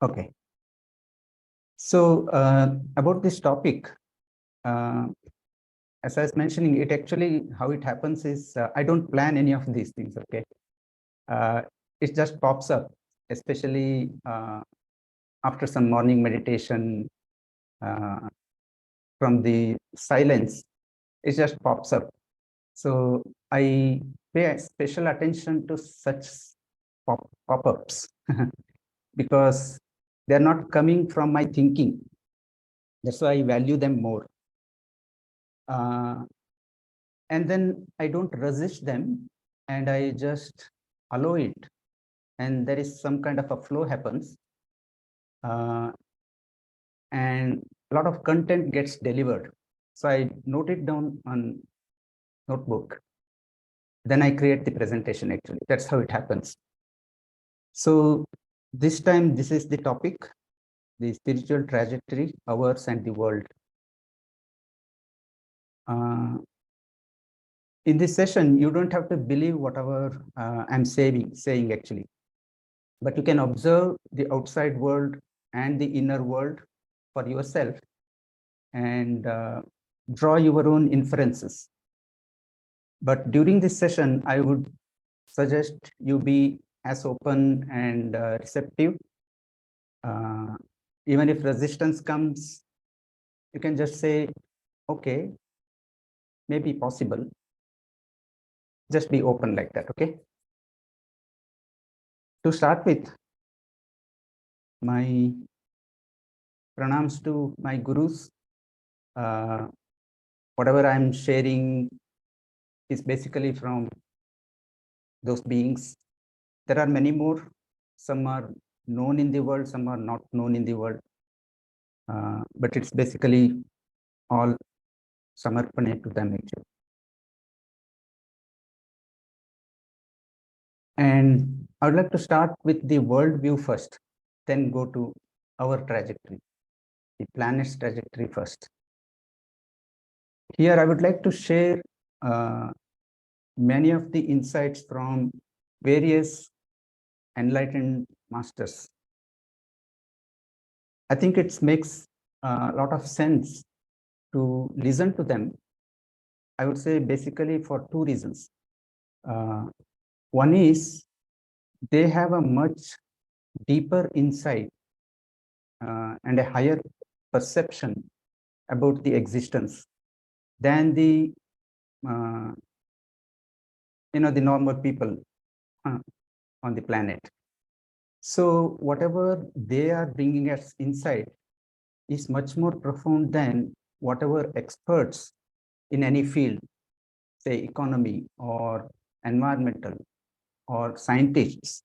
Okay. So about this topic, uh, as I was mentioning, it actually how it happens is I don't plan any of these things. Okay, uh, it just pops up, especially after some morning meditation uh, from the silence. It just pops up. So I pay special attention to such pop-ups because they're not coming from my thinking. That's why I value them more. Uh, and then I don't resist them and I just allow it. And there is some kind of a flow happens. Uh, and a lot of content gets delivered. So I note it down on notebook. Then I create the presentation actually. That's how it happens. So this time, this is the topic, the spiritual trajectory, ours and the world. In this session, you don't have to believe whatever I'm saying actually, but you can observe the outside world and the inner world for yourself and draw your own inferences. But during this session, I would suggest you be as open and receptive. Uh, Even if resistance comes, you can just say, okay, maybe possible. Just be open like that, okay? To start with, my pranams to my gurus. Uh, Whatever I'm sharing is basically from those beings. There are many more. Some are known in the world, some are not known in the world. But it's basically all samarpane to them actually. And I would like to start with the world view first, then go to our trajectory, the planet's trajectory first. Here, I would like to share many of the insights from various enlightened masters. I think it makes a lot of sense to listen to them. I would say basically for two reasons. One is they have a much deeper insight and a higher perception about the existence than the uh, the normal people uh, on the planet. So whatever they are bringing us insight is much more profound than whatever experts in any field, say economy or environmental or scientists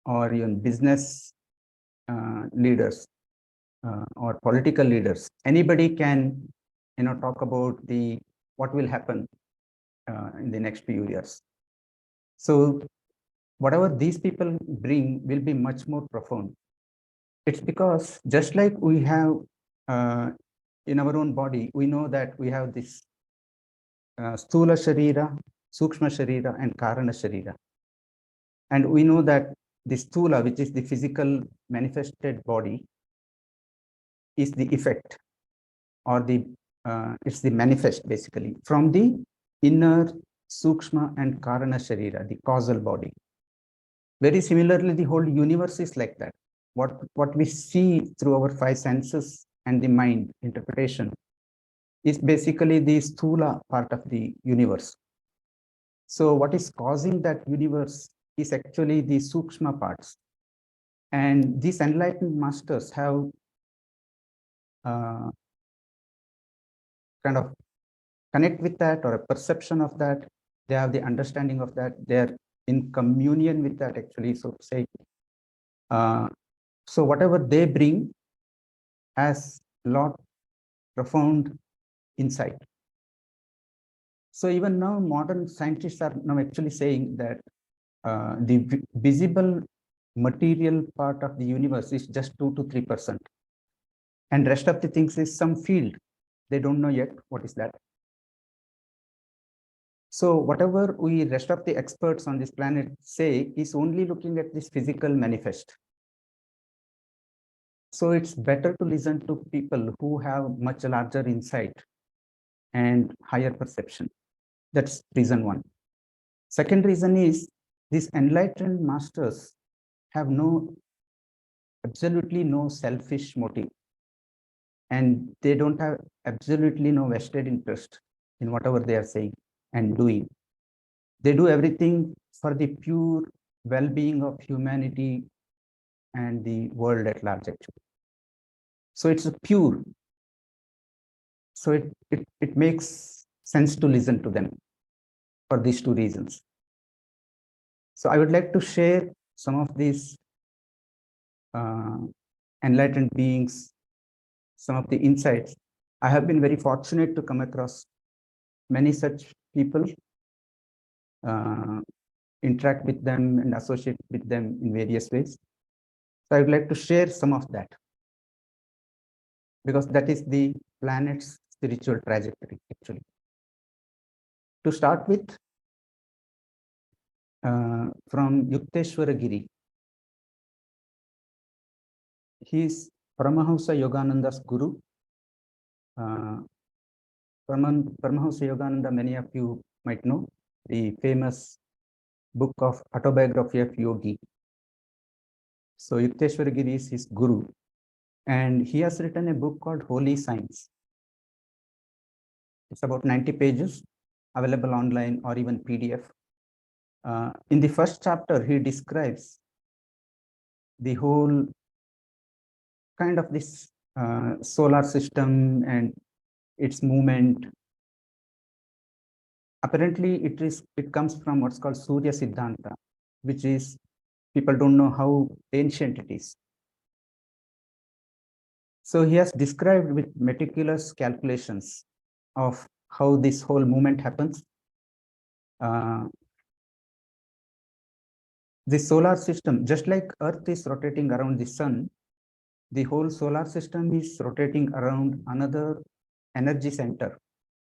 or even business leaders or political leaders, anybody can talk about the what will happen in the next few years. So whatever these people bring will be much more profound. It's because just like we have uh, in our own body, we know that we have this Sthula Sharira, Sukshma Sharira, and Karana Sharira. And we know that the Sthula, which is the physical manifested body, is the effect or the it's the manifest basically from the inner Sukshma and Karana Sharira, the causal body. Very similarly, the whole universe is like that. What we see through our five senses and the mind interpretation is basically the sthula part of the universe. So what is causing that universe is actually the sukshma parts. And these enlightened masters have uh, kind of connect with that or a perception of that. They have the understanding of that. They're in communion with that actually, so to say. So whatever they bring has a lot profound insight. So even now, modern scientists are now actually saying that the visible material part of the universe is just 2 to 3%. And rest of the things is some field. They don't know yet what is that. So whatever we rest of the experts on this planet say is only looking at this physical manifest. So it's better to listen to people who have much larger insight and higher perception. That's reason one. Second reason is these enlightened masters have absolutely no selfish motive, and they don't have absolutely no vested interest in whatever they are saying and doing. They do everything for the pure well-being of humanity and the world at large, actually. So it's a pure. So it makes sense to listen to them for these two reasons. So I would like to share some of these uh, enlightened beings, some of the insights. I have been very fortunate to come across many such people, uh, interact with them and associate with them in various ways. So I would like to share some of that, because that is the planet's spiritual trajectory, actually. To start with, from Yukteswara Giri, he is Paramahamsa Yogananda's guru. Uh, Paramahamsa Yogananda, many of you might know, the famous book of autobiography of Yogi. So Yukteswara Giri is his guru, and he has written a book called Holy Science. It's about 90 pages, available online or even PDF. In the first chapter, he describes the whole kind of this solar system and its movement. Apparently, it comes from what's called Surya Siddhanta, which is, people don't know how ancient it is. So he has described with meticulous calculations of how this whole movement happens. The solar system, just like Earth is rotating around the sun, the whole solar system is rotating around another energy center.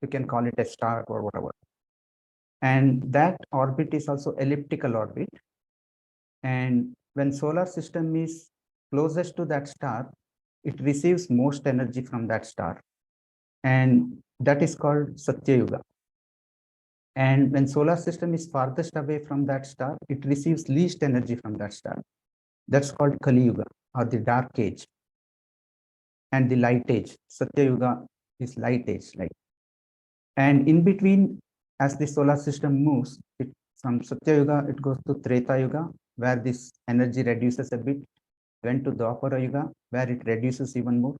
You can call it a star or whatever. And that orbit is also elliptical orbit. And when solar system is closest to that star, it receives most energy from that star. And that is called Satya Yuga. And when solar system is farthest away from that star, it receives least energy from that star. That's called Kali Yuga, or the dark age. And the light age, Satya Yuga is light age, like. And in between, as the solar system moves, from Satya Yuga, it goes to Treta Yuga, where this energy reduces a bit, went to Dwapara Yuga, where it reduces even more.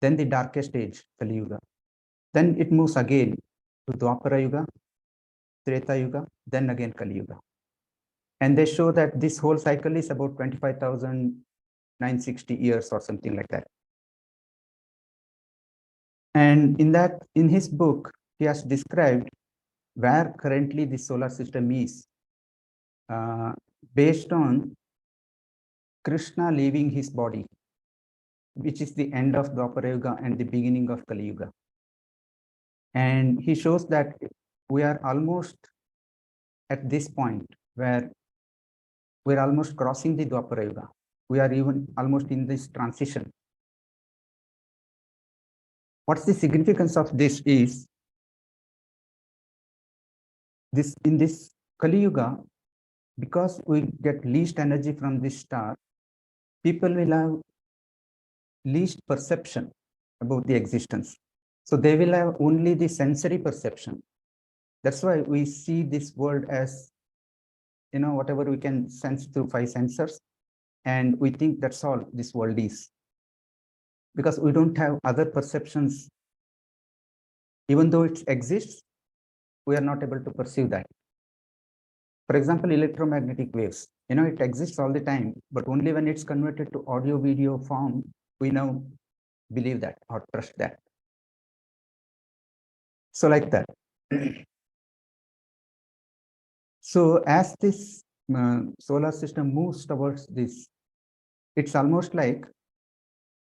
Then the darkest age, Kali Yuga. Then it moves again to Dwapara Yuga, Treta Yuga, then again Kali Yuga. And they show that this whole cycle is about 25,960 years or something like that. And in his book, he has described where currently the solar system is, based on Krishna leaving his body, which is the end of Dwapara Yuga and the beginning of Kali Yuga. And he shows that we are almost at this point where we're almost crossing the Dwapara Yuga. We are even almost in this transition. What's the significance of this is, in this Kali Yuga, because we get least energy from this star, people will have least perception about the existence. So they will have only the sensory perception. That's why we see this world as, whatever we can sense through 5 sensors, and we think that's all this world is. Because we don't have other perceptions. Even though it exists, we are not able to perceive that. For example, electromagnetic waves, it exists all the time, but only when it's converted to audio video form, we now believe that or trust that. So like that. So as this solar system moves towards this, it's almost like,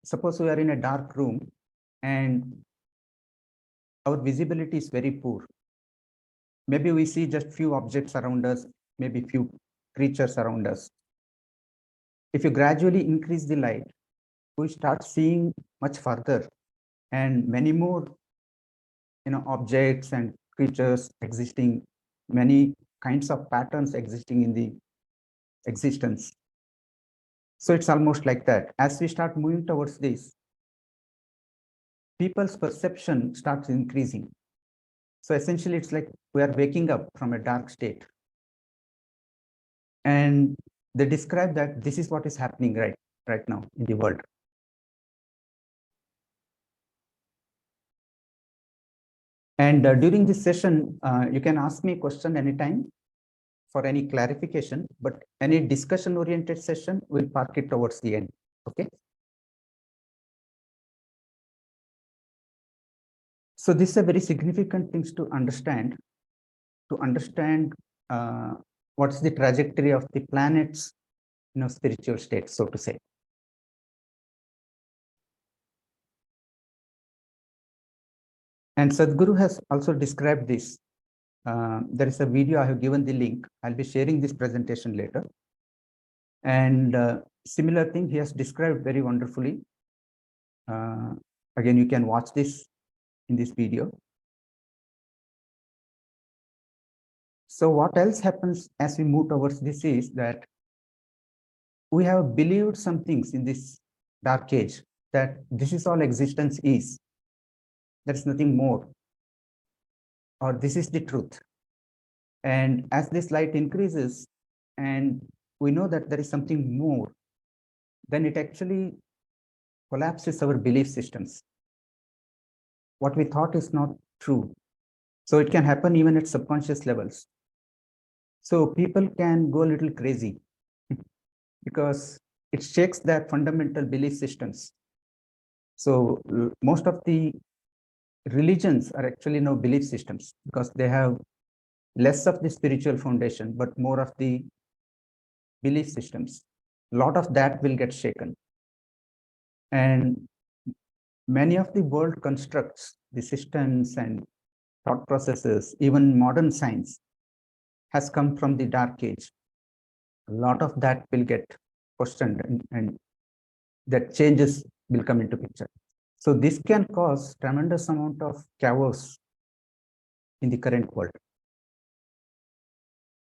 suppose we are in a dark room and our visibility is very poor. Maybe we see just few objects around us, maybe few creatures around us. If you gradually increase the light, we start seeing much further and many more, objects and creatures existing, many kinds of patterns existing in the existence. So it's almost like that. As we start moving towards this, people's perception starts increasing. So essentially, it's like we are waking up from a dark state. And they describe that this is what is happening right now in the world. And during this session, you can ask me a question anytime for any clarification, but any discussion oriented session, we'll park it towards the end. Okay. So this is a very significant things to understand what's the trajectory of the planet's, spiritual state, so to say. And Sadhguru has also described this. There is a video, I have given the link. I'll be sharing this presentation later. And similar thing he has described very wonderfully. Again, you can watch this in this video. So what else happens as we move towards this is that we have believed some things in this dark age, that this is all existence is. There's nothing more, or this is the truth. And as this light increases and we know that there is something more, then it actually collapses our belief systems. What we thought is not true. So it can happen even at subconscious levels. So people can go a little crazy because it shakes their fundamental belief systems. So most of the religions are actually now belief systems because they have less of the spiritual foundation, but more of the belief systems. A lot of that will get shaken. And many of the world constructs, the systems and thought processes, even modern science, has come from the dark age. A lot of that will get questioned and that changes will come into picture. So this can cause tremendous amount of chaos in the current world.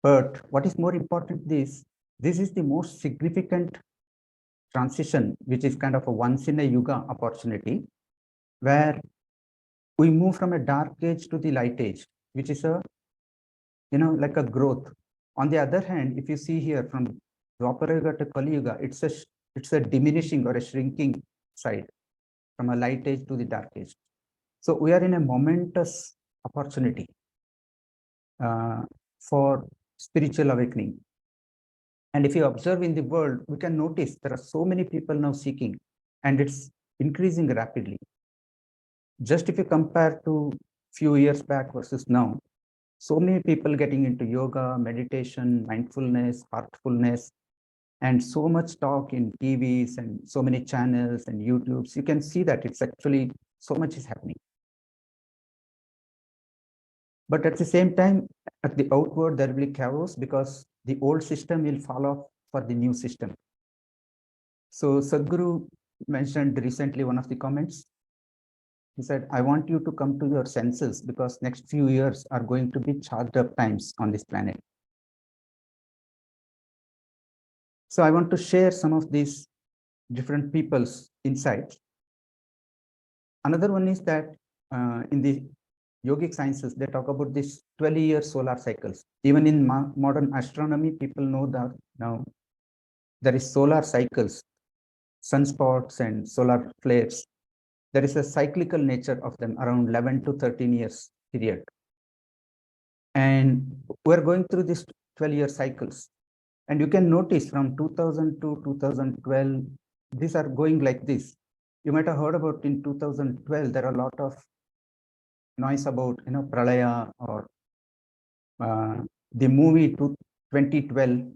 But what is more important is, this is the most significant transition, which is kind of a once in a yuga opportunity, where we move from a dark age to the light age, which is a, like a growth. On the other hand, if you see here from Dwapara Yuga to Kali Yuga, it's a diminishing or a shrinking side from a light age to the dark age. So we are in a momentous opportunity for spiritual awakening. And if you observe in the world, we can notice there are so many people now seeking, and it's increasing rapidly. Just if you compare to few years back versus now, so many people getting into yoga, meditation, mindfulness, heartfulness, and so much talk in TVs and so many channels and YouTubes. You can see that it's actually so much is happening. But at the same time, at the outward, there will be chaos because the old system will fall off for the new system. So Sadhguru mentioned recently one of the comments. He said, I want you to come to your senses because next few years are going to be charged up times on this planet. So I want to share some of these different people's insights. Another one is that in the yogic sciences, they talk about this 12-year solar cycles. Even in modern astronomy, people know that now there is solar cycles, sunspots and solar flares. There is a cyclical nature of them around 11 to 13 years period. And we're going through these 12-year cycles. And you can notice from 2000 to 2012, these are going like this. You might have heard about in 2012, there are a lot of noise about, Pralaya or the movie 2012,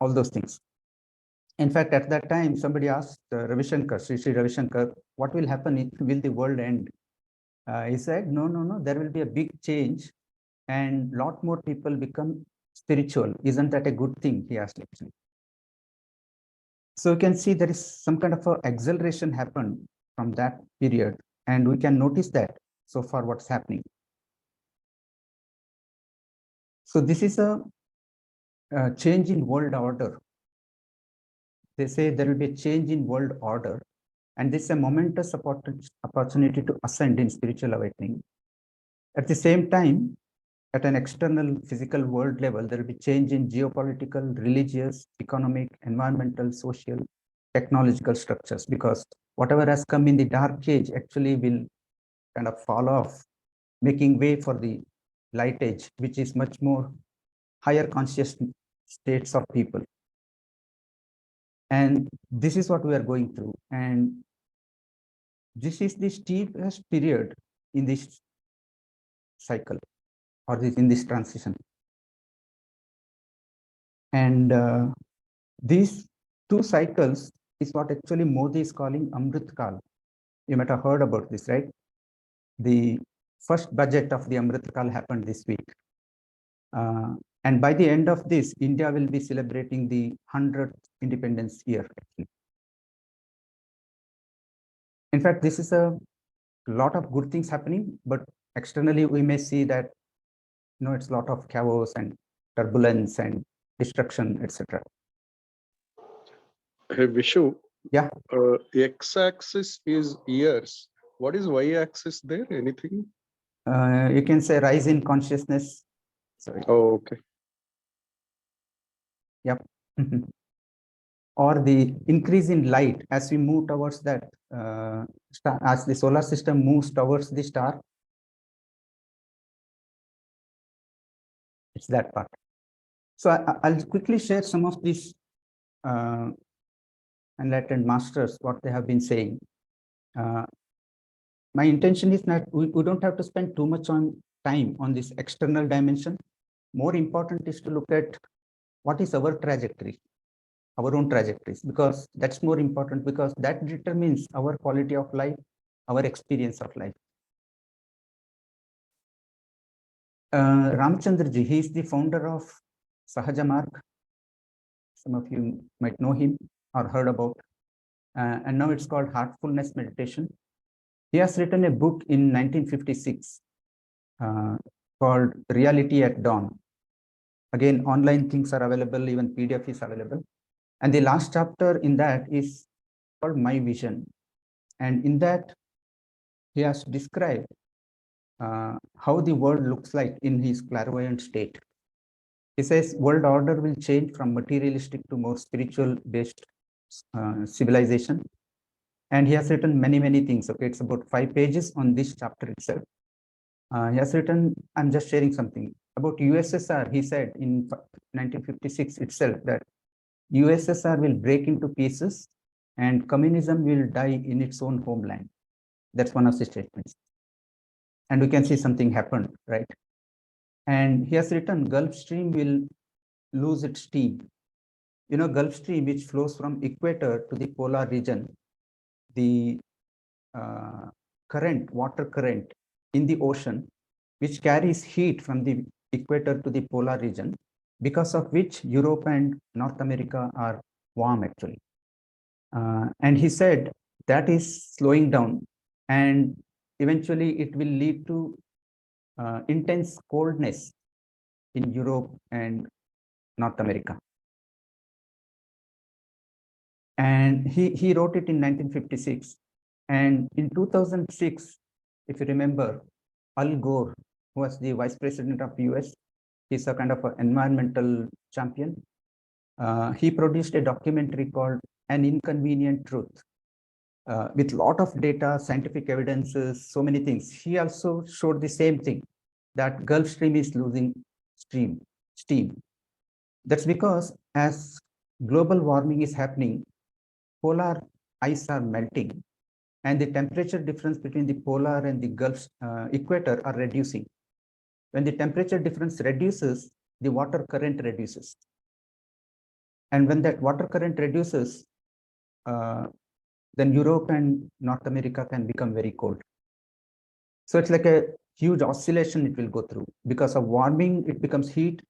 all those things. In fact, at that time, somebody asked Ravi Shankar, Sri Ravi Shankar, what will happen? Will the world end? He said, no, there will be a big change and a lot more people become spiritual. Isn't that a good thing? He asked actually. So you can see there is some kind of a acceleration happened from that period, and we can notice that so far what's happening. So this is a change in world order. They say there will be a change in world order, and this is a momentous opportunity to ascend in spiritual awakening. At the same time, at an external physical world level, there will be change in geopolitical, religious, economic, environmental, social, technological structures, because whatever has come in the dark age actually will kind of fall off, making way for the light age, which is much more higher conscious states of people. And this is what we are going through. And this is the steepest period in this cycle, or in this transition. And these two cycles is what actually Modi is calling Amrit Kal. You might have heard about this, right? The first budget of the Amrit Kal happened this week. And by the end of this, India will be celebrating the 100th independence year. Actually. In fact, this is a lot of good things happening, but externally we may see that it's a lot of chaos and turbulence and destruction, etc. Hey, Vishu. Yeah. X-axis is years. What is Y-axis there? Anything? You can say rise in consciousness. Sorry. Oh, okay. Yep. Or the increase in light as we move towards that star, as the solar system moves towards the star. It's that part. So I'll quickly share some of these enlightened masters, what they have been saying. My intention is that we don't have to spend too much time on this external dimension. More important is to look at what is our trajectory, our own trajectories, because that's more important, because that determines our quality of life, our experience of life. Ramchandraji, he is the founder of Sahaja Marg. Some of you might know him or heard about. And now it's called Heartfulness Meditation. He has written a book in 1956 called Reality at Dawn. Again, online things are available, even PDF is available. And the last chapter in that is called My Vision. And in that, he has described how the world looks like in his clairvoyant state. He says world order will change from materialistic to more spiritual based civilization. And he has written many things. Okay, it's about 5 pages on this chapter itself. He has written, I'm just sharing something about USSR. He said in 1956 itself that USSR will break into pieces and communism will die in its own homeland. That's one of the statements. And we can see something happened, right? And he has written Gulf Stream will lose its steam. Gulf Stream, which flows from equator to the polar region, the water current in the ocean, which carries heat from the equator to the polar region, because of which Europe and North America are warm actually. And he said that is slowing down, and eventually it will lead to intense coldness in Europe and North America. And he wrote it in 1956. And in 2006, if you remember, Al Gore, who was the vice president of US, he's a kind of an environmental champion. He produced a documentary called An Inconvenient Truth, with a lot of data, scientific evidences, so many things. He also showed the same thing, that Gulf Stream is losing steam. That's because as global warming is happening, polar ice are melting, and the temperature difference between the polar and the Gulf equator are reducing. When the temperature difference reduces, the water current reduces. And when that water current reduces, then Europe and North America can become very cold. So it's like a huge oscillation it will go through. Because of warming, it becomes heat.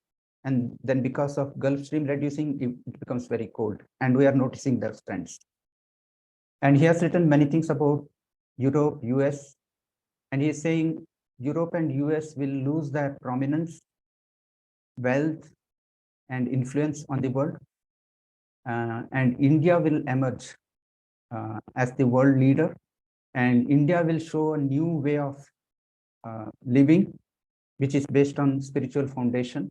And then because of Gulf Stream reducing, it becomes very cold. And we are noticing those trends. And he has written many things about Europe, US, and he is saying Europe and US will lose their prominence, wealth, and influence on the world. And India will emerge as the world leader. And India will show a new way of living, which is based on spiritual foundation.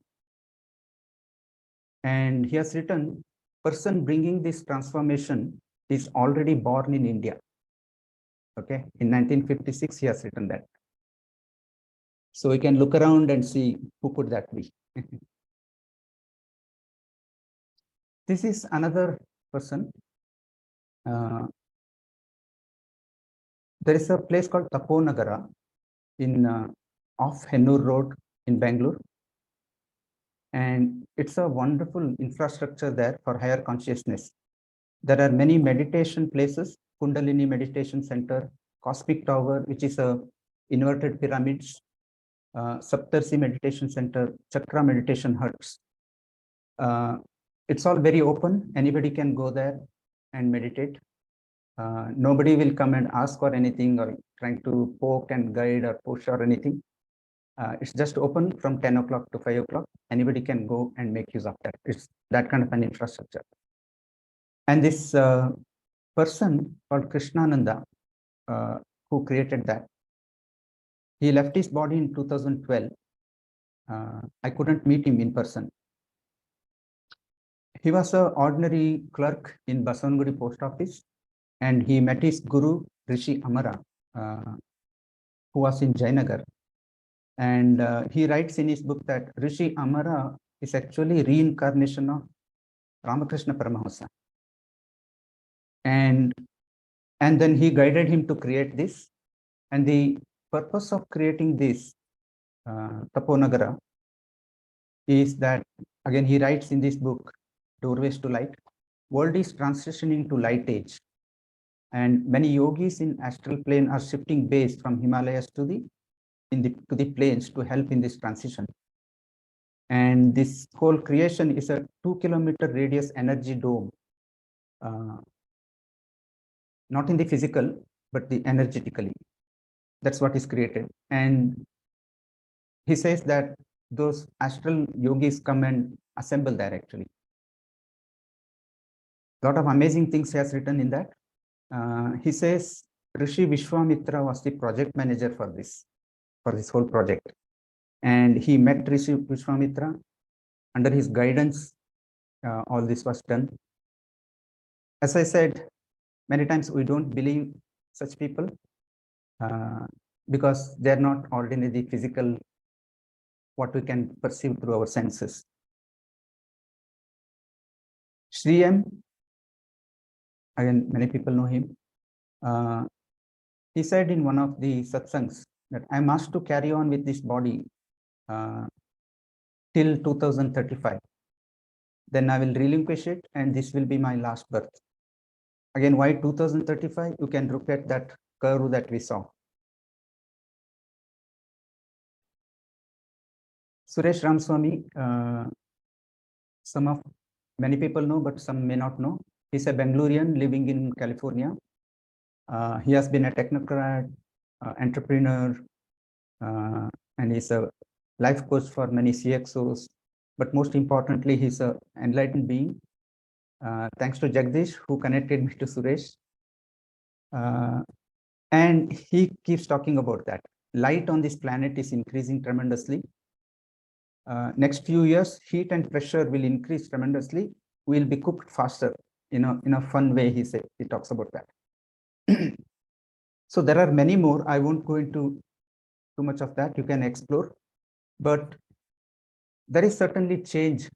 And he has written, person bringing this transformation is already born in India. Okay, in 1956, he has written that. So we can look around and see who could that be. This is another person. There is a place called Taponagara in off Hennur Road in Bangalore. And it's a wonderful infrastructure there for higher consciousness. There are many meditation places, Kundalini Meditation Center, Cosmic Tower, which is a inverted pyramids, Saptarsi Meditation Center, Chakra Meditation Huts. It's all very open. Anybody can go there and meditate. Nobody will come and ask for anything or trying to poke and guide or push or anything. It's just open from 10 o'clock to 5 o'clock. Anybody can go and make use of that. It's that kind of an infrastructure. And this person called Krishnananda, who created that, he left his body in 2012. I couldn't meet him in person. He was an ordinary clerk in Basavangudi post office, and he met his guru, Rishi Amara, who was in Jainagar. And he writes in his book that Rishi Amara is actually reincarnation of Ramakrishna Paramahamsa. And then he guided him to create this. And the purpose of creating this Taponagara is that, again, he writes in this book, Doorways to Light, world is transitioning to light age. And many yogis in astral plane are shifting base from Himalayas to the plains to help in this transition. And this whole creation is a 2-kilometer radius energy dome, not in the physical, but the energetically. That's what is created. And he says that those astral yogis come and assemble there actually. A lot of amazing things he has written in that. He says Rishi Vishwamitra was the project manager for this whole project. And he met Rishi Vishwamitra. Under his guidance, all this was done. As I said, many times we don't believe such people because they're not ordinary physical, what we can perceive through our senses. Sri M, again, many people know him. He said in one of the satsangs that I'm asked to carry on with this body till 2035. Then I will relinquish it and this will be my last birth. Again, why 2035? You can look at that curve that we saw. Suresh Ramswamy, many people know, but some may not know. He's a Bangalorean living in California. He has been a technocrat, entrepreneur, and he's a life coach for many CXOs. But most importantly, he's an enlightened being. Thanks to Jagdish, who connected me to Suresh. And he keeps talking about that. Light on this planet is increasing tremendously. Next few years, heat and pressure will increase tremendously. We'll be cooked faster, in a fun way, he talks about that. So there are many more. I won't go into too much of that. You can explore. But there is certainly change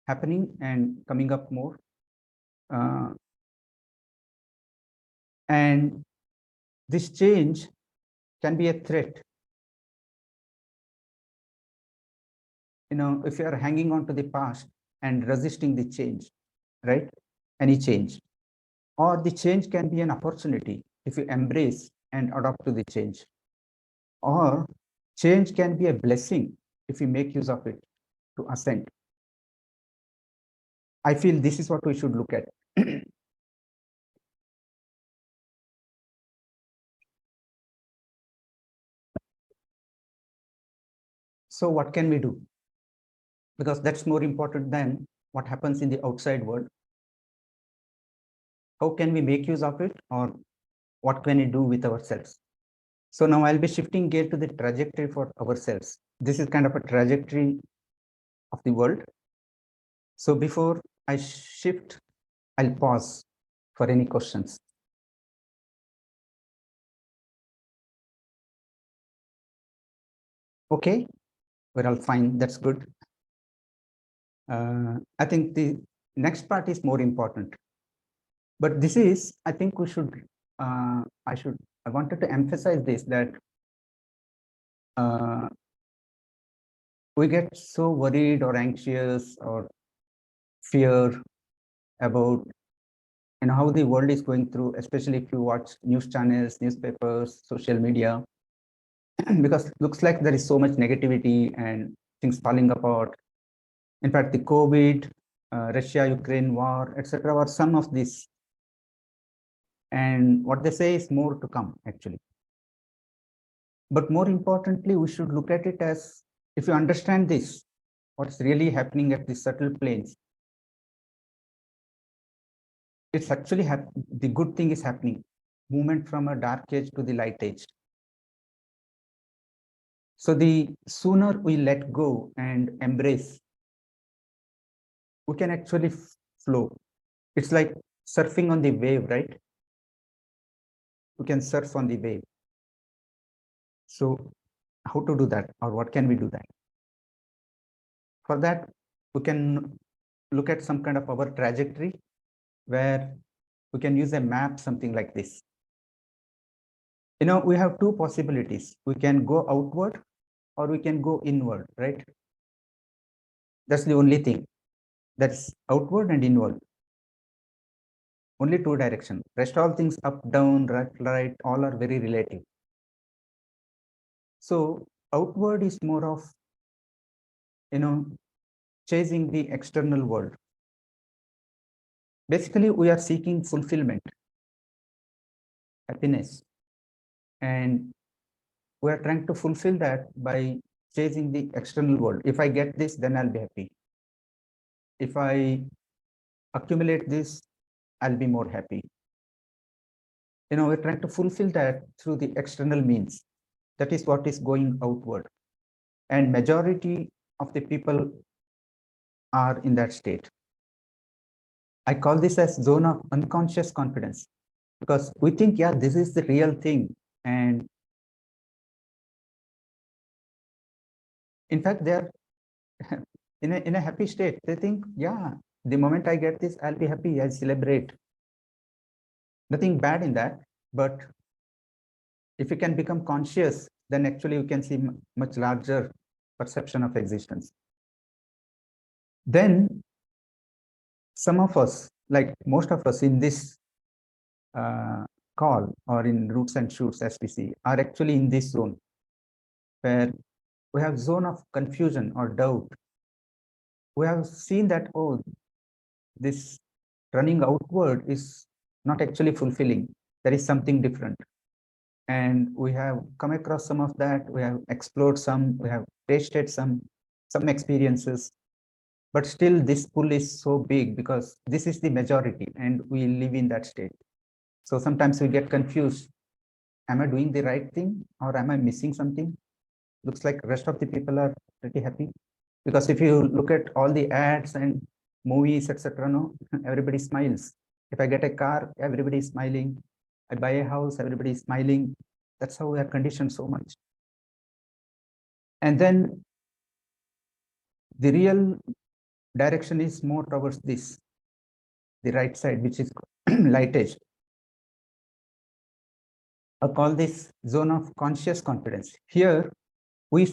happening and coming up more. And this change can be a threat. If you are hanging on to the past and resisting the change, right? Any change. Or the change can be an opportunity if you embrace and adopt to the change. Or change can be a blessing if you make use of it to ascend. I feel this is what we should look at. So what can we do? Because that's more important than what happens in the outside world. How can we make use of it, or what can we do with ourselves? So now I'll be shifting gear to the trajectory for ourselves. This is kind of a trajectory of the world. So before I shift, I'll pause for any questions. Okay, we're all fine. That's good. I think the next part is more important. But this is, I think we should, I wanted to emphasize this, that uh, we get so worried or anxious or fear about how the world is going through, especially if you watch news channels, newspapers, social media, because it looks like there is so much negativity and things falling apart. In fact, the COVID, Russia-Ukraine war, etc., are some of this. And what they say is more to come, actually. But more importantly, we should look at it as, if you understand this, what's really happening at the subtle planes, it's actually the good thing is happening. Movement from a dark age to the light age. So the sooner we let go and embrace, we can actually flow. It's like surfing on the wave, right? We can surf on the wave. So how to do that, or what can we do that? For that, we can look at some kind of our trajectory where we can use a map, something like this. We have two possibilities. We can go outward or we can go inward, right? That's the only thing. That's outward and inward. Only two direction. Rest all things up, down, right, all are very relative. So outward is more of, chasing the external world. Basically, we are seeking fulfillment, happiness, and we are trying to fulfill that by chasing the external world. If I get this, then I'll be happy. If I accumulate this, I'll be more happy. We're trying to fulfill that through the external means. That is what is going outward. And majority of the people are in that state. I call this as zone of unconscious confidence, because we think, yeah, this is the real thing. And in fact, they're in a happy state. They think, yeah, the moment I get this, I'll be happy, I'll celebrate. Nothing bad in that. But if you can become conscious, then actually you can see much larger perception of existence. Then some of us, like most of us in this call or in roots and shoots, as we see, are actually in this zone where we have zone of confusion or doubt. We have seen that, oh, this running outward is not actually fulfilling. There is something different. And we have come across some of that. We have explored some, we have tasted some experiences, but still this pull is so big because this is the majority and we live in that state. So sometimes we get confused. Am I doing the right thing or am I missing something? Looks like rest of the people are pretty happy, because if you look at all the ads and movies, etc., no, everybody smiles. If I get a car, everybody is smiling. I buy a house, everybody is smiling. That's how we are conditioned so much. And then the real direction is more towards this, the right side, which is light edge. I call this zone of conscious confidence. Here, we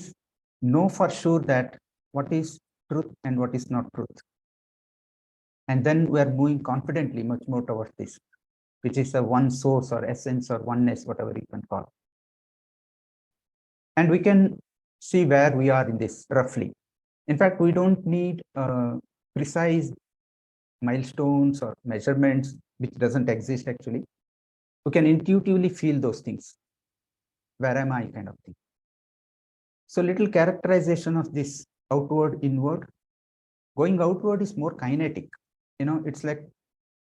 know for sure that what is truth and what is not truth. And then we are moving confidently much more towards this, which is a one source or essence or oneness, whatever you can call. And we can see where we are in this roughly. In fact, we don't need precise milestones or measurements, which doesn't exist actually. We can intuitively feel those things. Where am I, kind of thing. So little characterization of this outward, inward. Going outward is more kinetic. It's like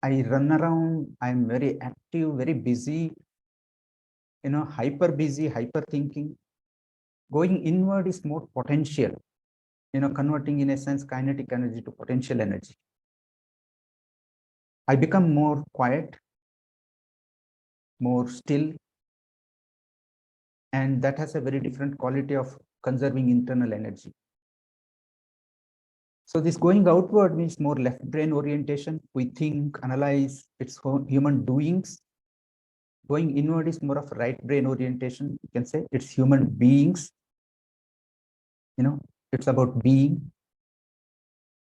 I run around, I'm very active, very busy, hyper busy, hyper thinking. Going inward is more potential, converting in a sense kinetic energy to potential energy. I become more quiet, more still, and that has a very different quality of conserving internal energy. So this going outward means more left brain orientation. We think, analyze, it's human doings. Going inward is more of right brain orientation. You can say it's human beings. It's about being.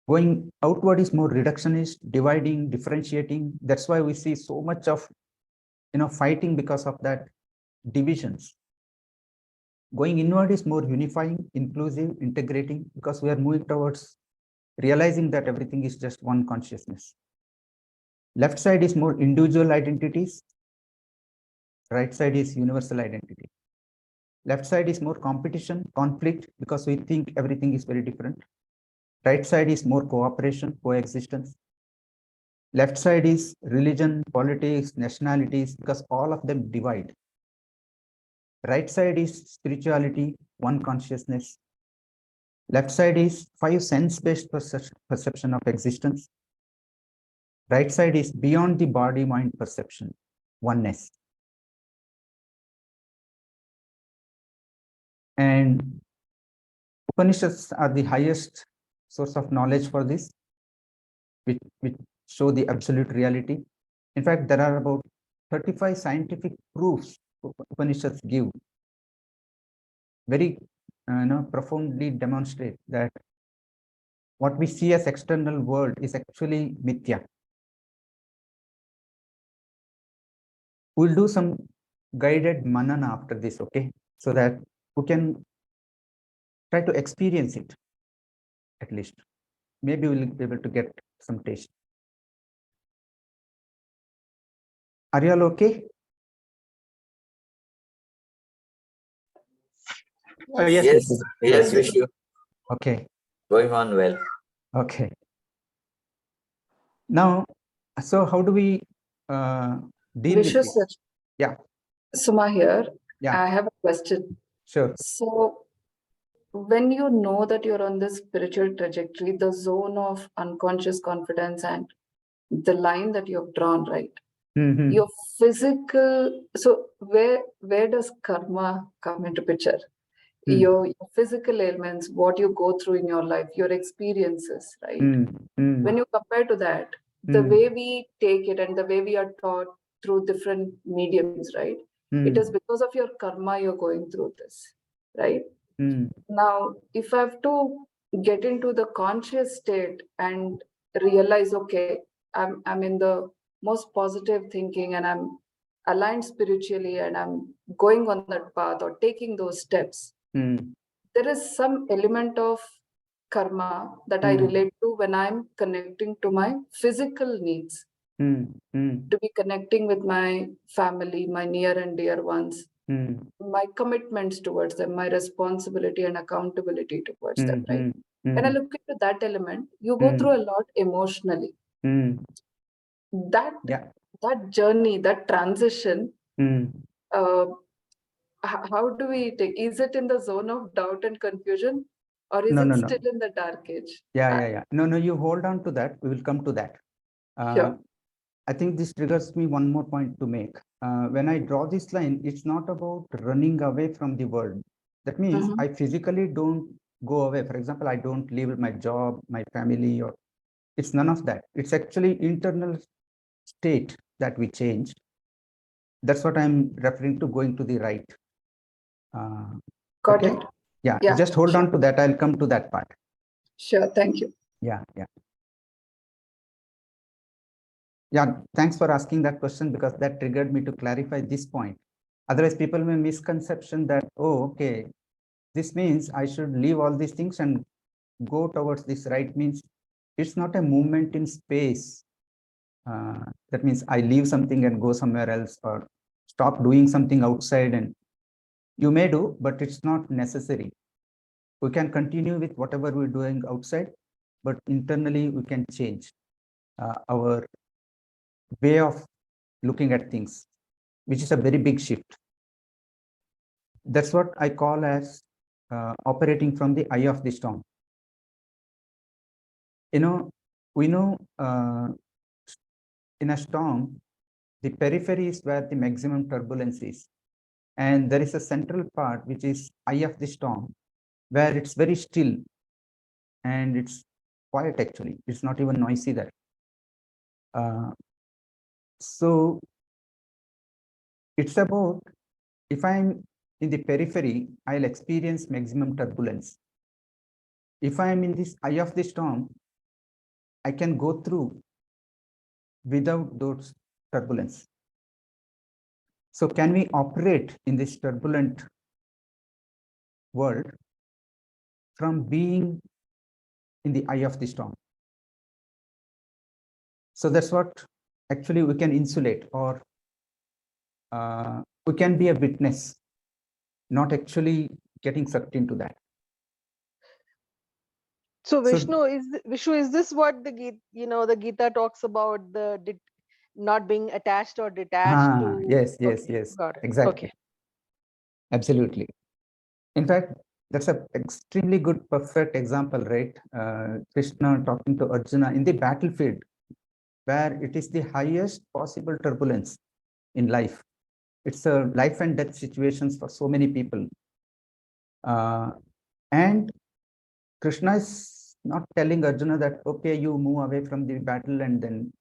Going outward is more reductionist, dividing, differentiating. That's why we see so much of fighting because of that divisions. Going inward is more unifying, inclusive, integrating, because we are moving towards realizing that everything is just one consciousness. Left side is more individual identities. Right side is universal identity. Left side is more competition, conflict, because we think everything is very different. Right side is more cooperation, coexistence. Left side is religion, politics, nationalities, because all of them divide. Right side is spirituality, one consciousness. Left side is 5 sense-based perception of existence. Right side is beyond the body-mind perception, oneness. And Upanishads are the highest source of knowledge for this, which show the absolute reality. In fact, there are about 35 scientific proofs Upanishads give, very profoundly demonstrate that what we see as external world is actually mithya. We'll do some guided manana after this, okay? So that we can try to experience it, at least. Maybe we'll be able to get some taste. Are you all okay? Yes, Yes, yes, Vishu. Okay, Going on well. okay. Now, so how do we deal with Vishu this? sir. Yeah. Suma here. Yeah. I have a question. Sure. So, when you know that you're on this spiritual trajectory, the zone of unconscious confidence and the line that you've drawn, right? Mhm. Your physical. So, where does karma come into picture? Your physical ailments, what you go through in your life, your experiences, right? When you compare to that, the way we take it and the way we are taught through different mediums, right? It is because of your karma you're going through this, right? Now, if I have to get into the conscious state and realize, okay, I'm in the most positive thinking and I'm aligned spiritually and I'm going on that path or taking those steps, there is some element of karma that I relate to when I'm connecting to my physical needs, to be connecting with my family, my near and dear ones, my commitments towards them, my responsibility and accountability towards them, right? When I look into that element, you go through a lot emotionally. That that journey, that transition, how do we take? Is it in the zone of doubt and confusion, or is it still in the dark age? Yeah. No, you hold on to that. We will come to that. Sure. I think this triggers me one more point to make. When I draw this line, it's not about running away from the world. That means I physically don't go away. For example, I don't leave my job, my family, or it's none of that. It's actually internal state that we change. That's what I'm referring to, going to the right. Got Okay? it. Yeah, Yeah, just hold sure. on to that. I'll come to that part. Sure, thank you. Yeah. Yeah, thanks for asking that question, because that triggered me to clarify this point. Otherwise, people may misconception that, oh, okay, this means I should leave all these things and go towards this right, means it's not a movement in space. That means I leave something and go somewhere else, or stop doing something outside, and you may do, but it's not necessary. We can continue with whatever we're doing outside, but internally we can change our way of looking at things, which is a very big shift. That's what I call as operating from the eye of the storm. You know, we know in a storm, the periphery is where the maximum turbulence is. And there is a central part, which is eye of the storm, where it's very still and it's quiet actually. It's not even noisy there. So it's about, if I'm in the periphery, I'll experience maximum turbulence. If I'm in this eye of the storm, I can go through without those turbulence. So can we operate in this turbulent world from being in the eye of the storm? So that's what actually we can insulate, or we can be a witness, not actually getting sucked into that. So So- Vishnu, is this what the Gita talks about, not being attached or detached to? Yes, yes, Okay, yes, got it. exactly. Okay. Absolutely. In fact, that's an extremely good, perfect example, right? Krishna talking to Arjuna in the battlefield, where it is the highest possible turbulence in life. It's a life and death situations for so many people. And Krishna is not telling Arjuna that, okay, you move away from the battle and then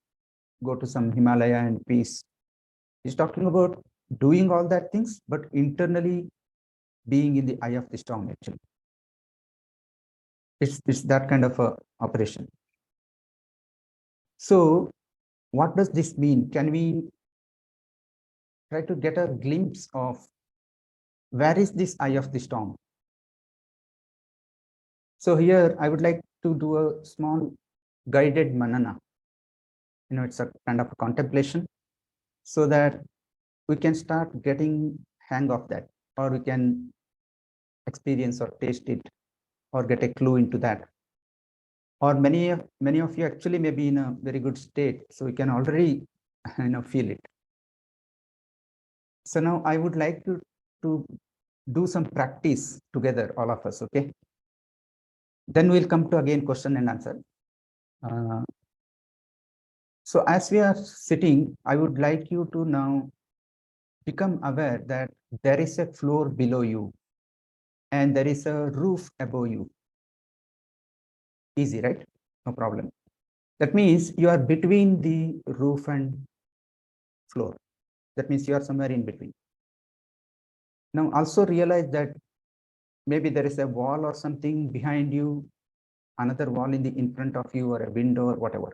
go to some Himalaya and peace. He's talking about doing all that things, but internally being in the eye of the storm, actually. It's that kind of a operation. So what does this mean? Can we try to get a glimpse of where is this eye of the storm? So here I would like to do a small guided manana. It's a kind of a contemplation, so that we can start getting hang of that, or we can experience or taste it, or get a clue into that. Or many of you actually may be in a very good state, so we can already feel it. So now I would like to do some practice together, all of us, okay? Then we'll come to again question and answer. So as we are sitting, I would like you to now become aware that there is a floor below you and there is a roof above you. Easy, right? No problem. That means you are between the roof and floor. That means you are somewhere in between. Now also realize that maybe there is a wall or something behind you, another wall in front of you, or a window or whatever.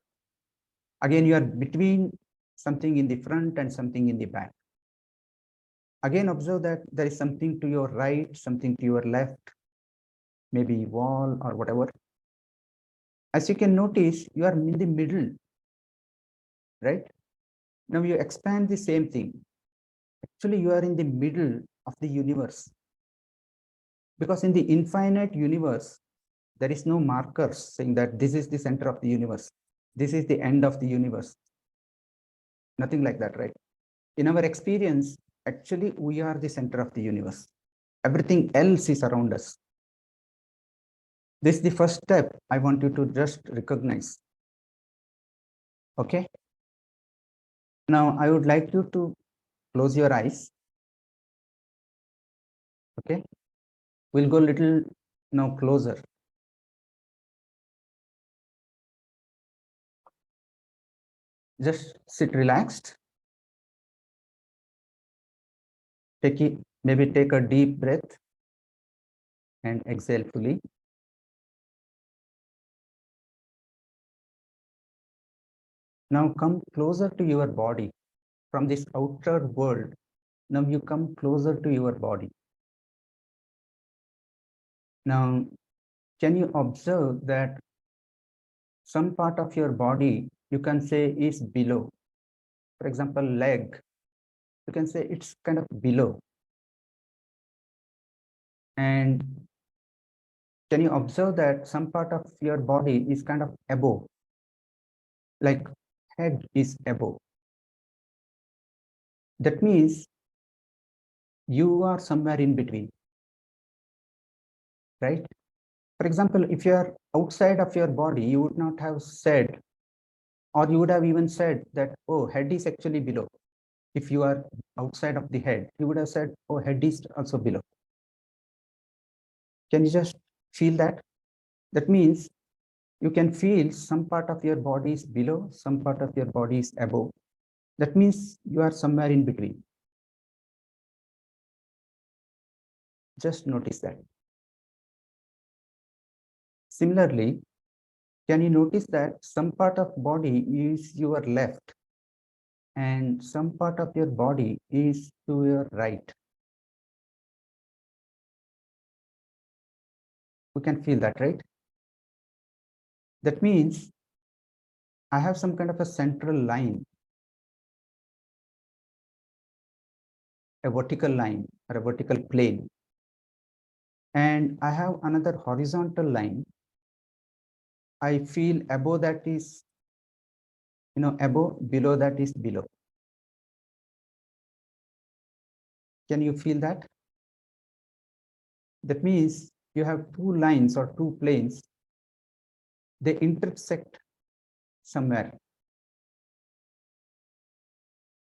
Again, you are between something in the front and something in the back. Again, observe that there is something to your right, something to your left, maybe wall or whatever. As you can notice, you are in the middle, right? Now you expand the same thing. Actually, you are in the middle of the universe. Because in the infinite universe, there is no markers saying that this is the center of the universe. This is the end of the universe. Nothing like that, right? In our experience, actually, we are the center of the universe. Everything else is around us. This is the first step I want you to just recognize. Okay. Now, I would like you to close your eyes. Okay. We'll go a little now closer. Just sit relaxed. Maybe take a deep breath and exhale fully. Now come closer to your body from this outer world. Now you come closer to your body. Now, can you observe that some part of your body you can say is below. For example, leg, you can say it's kind of below. And can you observe that some part of your body is kind of above, like head is above? That means you are somewhere in between, right? For example, if you are outside of your body, you would not have said, or you would have even said that, oh, head is actually below. If you are outside of the head, you would have said, oh, head is also below. Can you just feel that? That means you can feel some part of your body is below, some part of your body is above. That means you are somewhere in between. Just notice that. Similarly, can you notice that some part of body is your left and some part of your body is to your right? We can feel that, right? That means I have some kind of a central line, a vertical line or a vertical plane, and I have another horizontal line. I feel above that is, above, below that is below. Can you feel that? That means you have two lines or two planes, they intersect somewhere.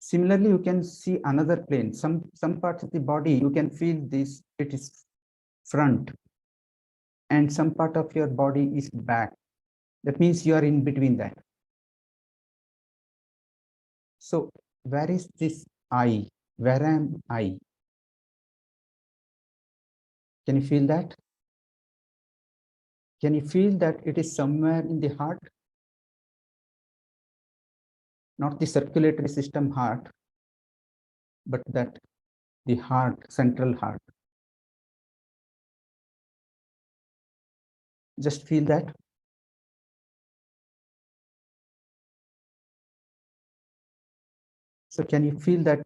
Similarly, you can see another plane. Some parts of the body, you can feel this, it is front, and some part of your body is back. That means you are in between that. So where is this I? Where am I? Can you feel that? Can you feel that it is somewhere in the heart? Not the circulatory system heart, but that the heart, central heart. Just feel that. So can you feel that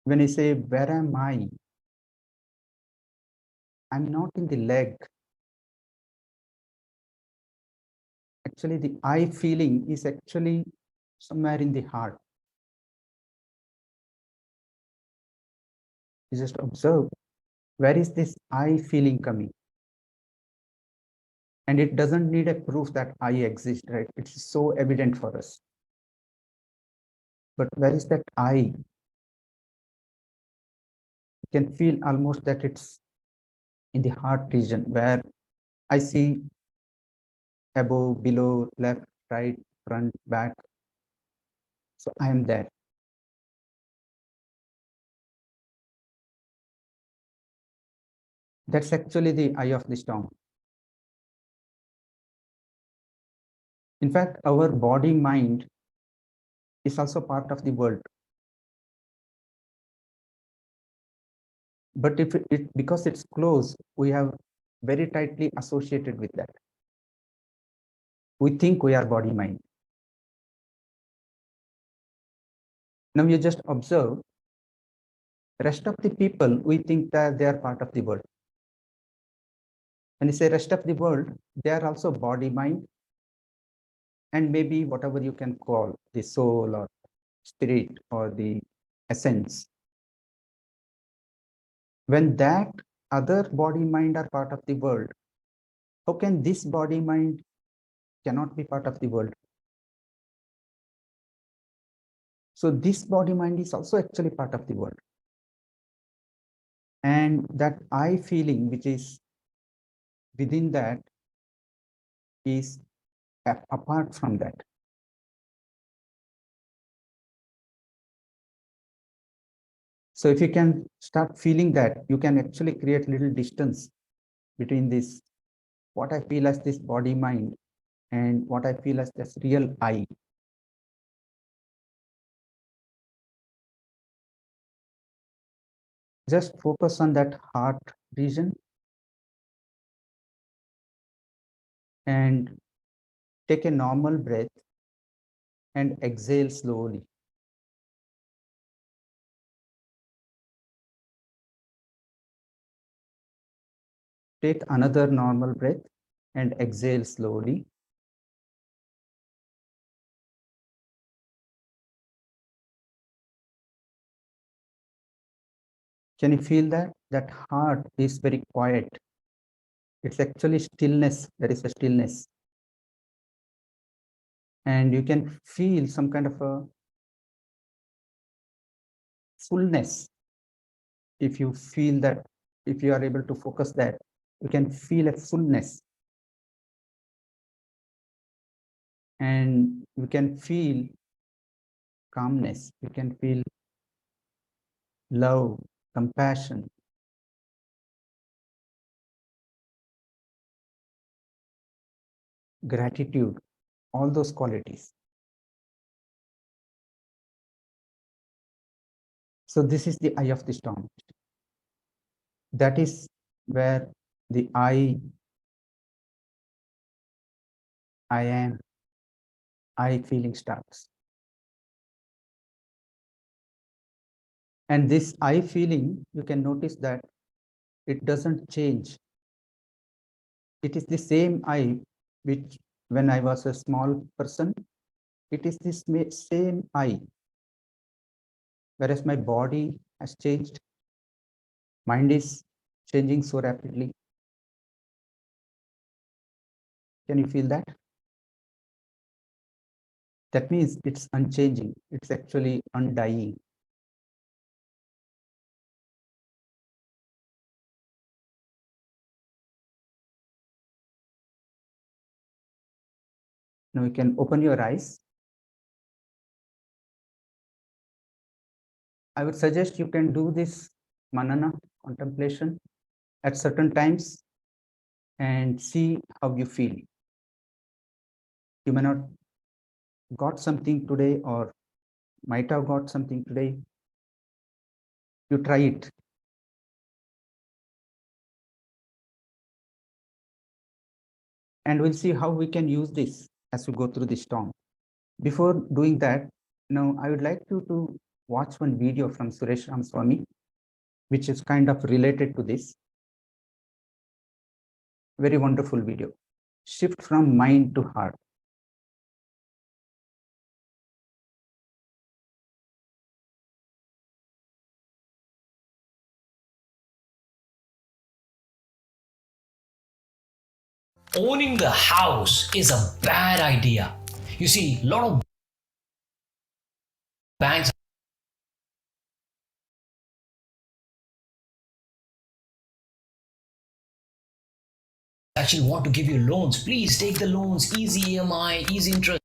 when I say, where am I? I'm not in the leg. Actually, the I feeling is actually somewhere in the heart. You just observe, where is this I feeling coming? And it doesn't need a proof that I exist, right? It's so evident for us. But where is that I? You can feel almost that it's in the heart region, where I see above, below, left, right, front, back. So I am there. That's actually the eye of the storm. In fact, our body mind is also part of the world. But if because it's close, we have very tightly associated with that. We think we are body mind. Now you just observe, rest of the people, we think that they are part of the world. When you say rest of the world, they are also body mind, and maybe whatever you can call the soul or spirit or the essence. When that other body mind are part of the world, how can this body mind cannot be part of the world? So this body mind is also actually part of the world. And that I feeling, which is within that, is apart from that. So if you can start feeling that, you can actually create little distance between this, what I feel as this body mind and what I feel as this real I. Just focus on that heart region and take a normal breath and exhale slowly. Take another normal breath and exhale slowly. Can you feel that? That heart is very quiet. It's actually stillness. There is a stillness. And you can feel some kind of a fullness. If you feel that, if you are able to focus that, you can feel a fullness. And you can feel calmness. You can feel love, compassion, gratitude, all those qualities. So this is the eye of the storm. That is where the I am, I feeling starts. And this I feeling, you can notice that it doesn't change. It is the same I which when I was a small person, it is this same I. Whereas my body has changed, mind is changing so rapidly. Can you feel that? That means it's unchanging. It's actually undying. Now you can open your eyes. I would suggest you can do this manana, contemplation, at certain times and see how you feel. You may not got something today or might have got something today. You try it. And we'll see how we can use this as we go through this storm. Before doing that, now I would like you to watch one video from Suresh Ramaswamy, which is kind of related to this. Very wonderful video. Shift from mind to heart. Owning the house is a bad idea. You see, a lot of banks actually want to give you loans. Please take the loans, easy EMI, easy interest.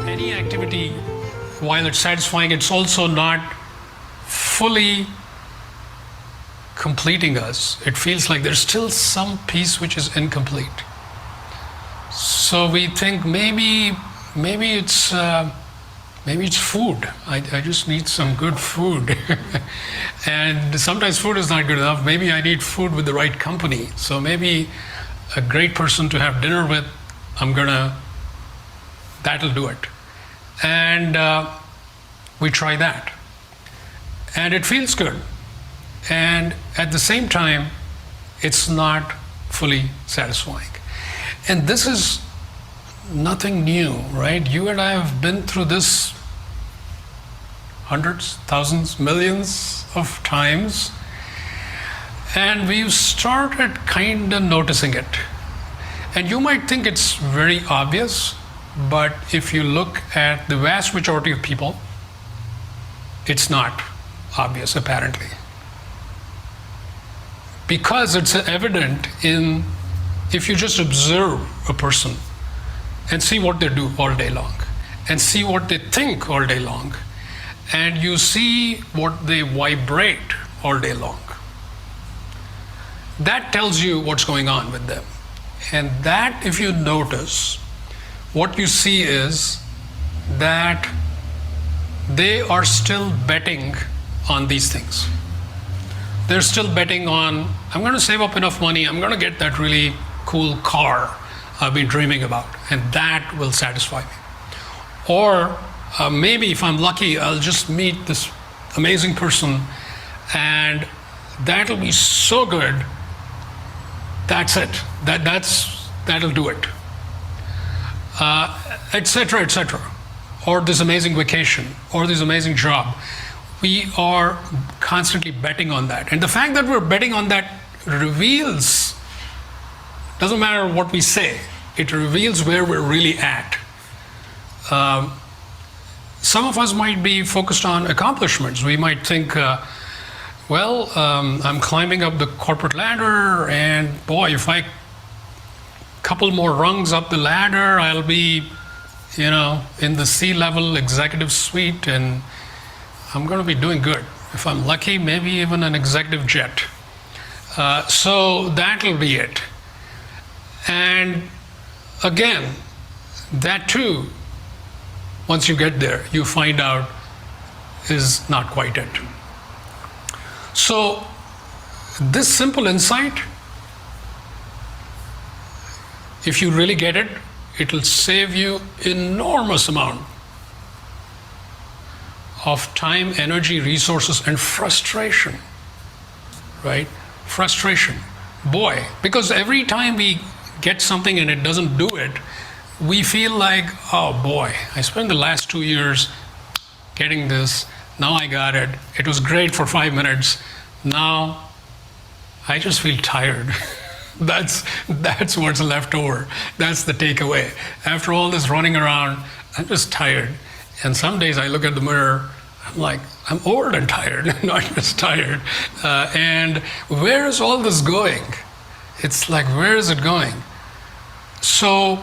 Any activity, while it's satisfying, it's also not fully completing us. It feels like there's still some piece which is incomplete. So we think maybe it's food. I just need some good food. And sometimes food is not good enough. Maybe I need food with the right company. So maybe a great person to have dinner with, that'll do it. And we try that. And it feels good. And at the same time, it's not fully satisfying. And this is nothing new, right? You and I have been through this hundreds, thousands, millions of times. And we've started kind of noticing it. And you might think it's very obvious, but if you look at the vast majority of people, it's not obvious, apparently. Because it's evident if you just observe a person and see what they do all day long, and see what they think all day long, and you see what they vibrate all day long. That tells you what's going on with them. And that, if you notice, what you see is that they are still betting on these things. They're still betting on, I'm going to save up enough money, I'm going to get that really cool car I've been dreaming about, and that will satisfy me. Or maybe if I'm lucky, I'll just meet this amazing person and that'll be so good. That's it. That'll do it. Etc., etc. Or this amazing vacation, or this amazing job. We are constantly betting on that. And the fact that we're betting on that reveals, doesn't matter what we say, it reveals where we're really at. Some of us might be focused on accomplishments. We might think, I'm climbing up the corporate ladder, and boy, if I couple more rungs up the ladder, I'll be, in the C-level executive suite, and I'm going to be doing good. If I'm lucky, maybe even an executive jet. So that'll be it. And again, that too, once you get there, you find out is not quite it. So this simple insight, if you really get it, it'll save you enormous amount of time, energy, resources, and frustration, right? Frustration. Boy, because every time we get something and it doesn't do it, we feel like, oh boy, I spent the last 2 years getting this, now I got it, it was great for 5 minutes, now I just feel tired. That's what's left over. That's the takeaway. After all this running around, I'm just tired. And some days I look at the mirror, I'm like, I'm old and tired, not just tired. And where is all this going? It's like, where is it going? So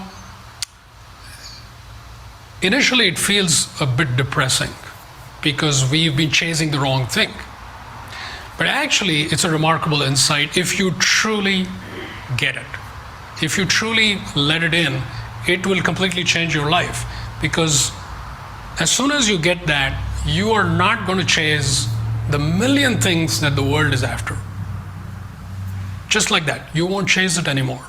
initially it feels a bit depressing because we've been chasing the wrong thing. But actually it's a remarkable insight if you truly get it. If you truly let it in, it will completely change your life, because as soon as you get that, you are not going to chase the million things that the world is after. Just like that, you won't chase it anymore.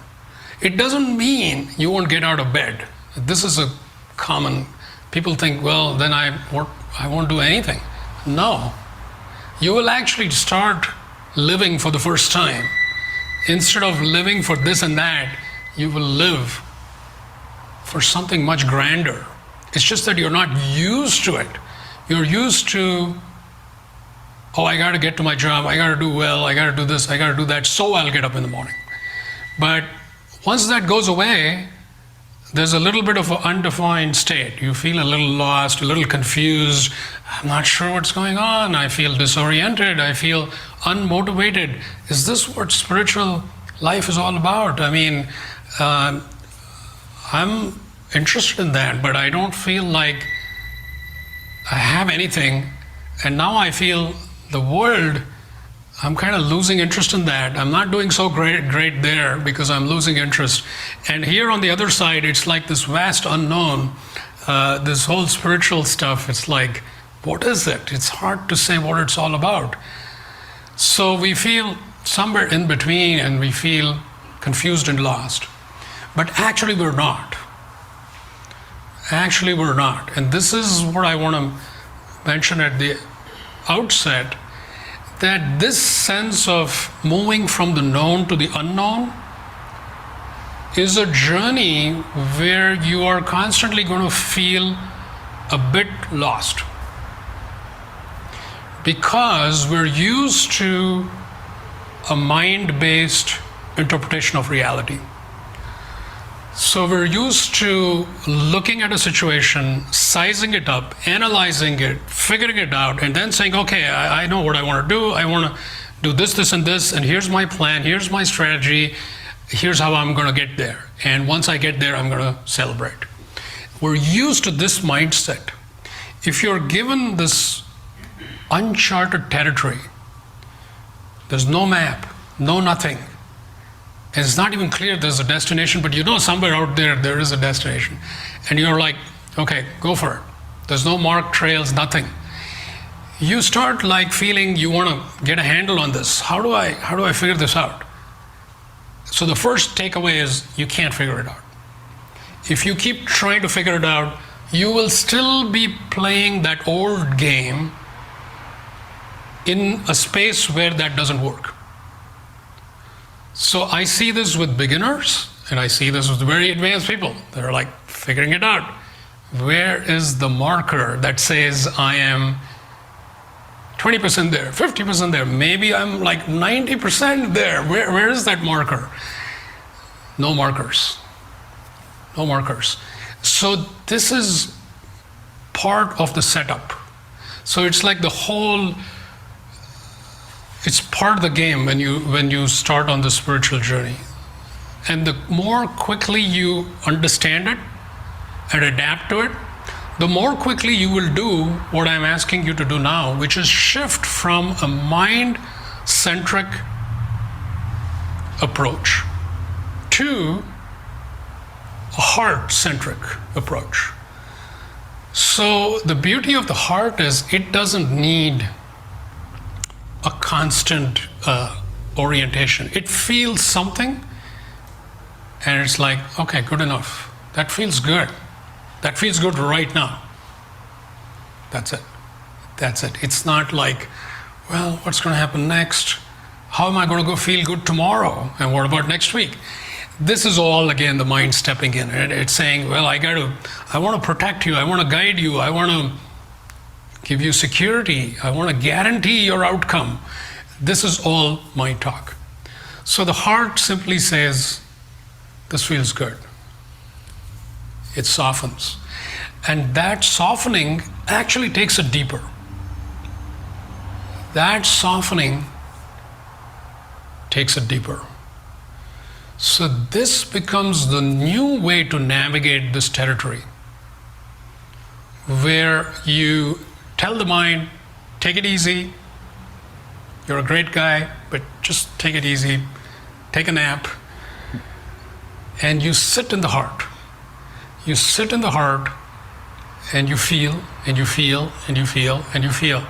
It doesn't mean you won't get out of bed. This is a common, people think, well, then I won't do anything. No, you will actually start living for the first time. Instead of living for this and that, you will live for something much grander. It's just that you're not used to it. You're used to, oh, I got to get to my job, I got to do well, I got to do this, I got to do that, so I'll get up in the morning. But once that goes away, there's a little bit of an undefined state. You feel a little lost, a little confused. I'm not sure what's going on. I feel disoriented. I feel unmotivated. Is this what spiritual life is all about? I mean, I'm interested in that, but I don't feel like I have anything. And now I feel the world, I'm kind of losing interest in that. I'm not doing so great there because I'm losing interest. And here on the other side, it's like this vast unknown, this whole spiritual stuff. It's like, what is it? It's hard to say what it's all about. So we feel somewhere in between and we feel confused and lost. But actually we're not. Actually we're not. And this is what I want to mention at the outset, that this sense of moving from the known to the unknown is a journey where you are constantly going to feel a bit lost. Because we're used to a mind-based interpretation of reality. So we're used to looking at a situation, sizing it up, analyzing it, figuring it out, and then saying, okay, I know what I want to do. I want to do this, this, and this, and here's my plan, here's my strategy, here's how I'm going to get there. And once I get there, I'm going to celebrate. We're used to this mindset. If you're given this uncharted territory, there's no map, no nothing, It's not even clear there's a destination, but you know somewhere out there, there is a destination. And you're like, okay, go for it. There's no marked trails, nothing. You start like feeling you want to get a handle on this. How do I figure this out? So the first takeaway is you can't figure it out. If you keep trying to figure it out, you will still be playing that old game in a space where that doesn't work. So I see this with beginners, and I see this with very advanced people. They're like figuring it out. Where is the marker that says I am 20% there, 50% there, maybe I'm like 90% there? Where is that marker? No markers. No markers. So this is part of the setup. So it's like the whole, it's part of the game when you start on the spiritual journey. And the more quickly you understand it and adapt to it, the more quickly you will do what I'm asking you to do now, which is shift from a mind-centric approach to a heart-centric approach. So the beauty of the heart is it doesn't need a constant orientation. It feels something and it's like, okay, good enough. That feels good. That feels good right now. That's it. That's it. It's not like, well, what's going to happen next? How am I going to go feel good tomorrow? And what about next week? This is all, again, the mind stepping in. It's saying, well, I want to protect you. I want to guide you. I want to give you security. I want to guarantee your outcome. This is all mind talk. So the heart simply says, this feels good. It softens. And that softening actually takes it deeper. That softening takes it deeper. So this becomes the new way to navigate this territory, where you tell the mind, take it easy, you're a great guy, but just take it easy, take a nap, and you sit in the heart. You sit in the heart and you feel, and you feel, and you feel, and you feel.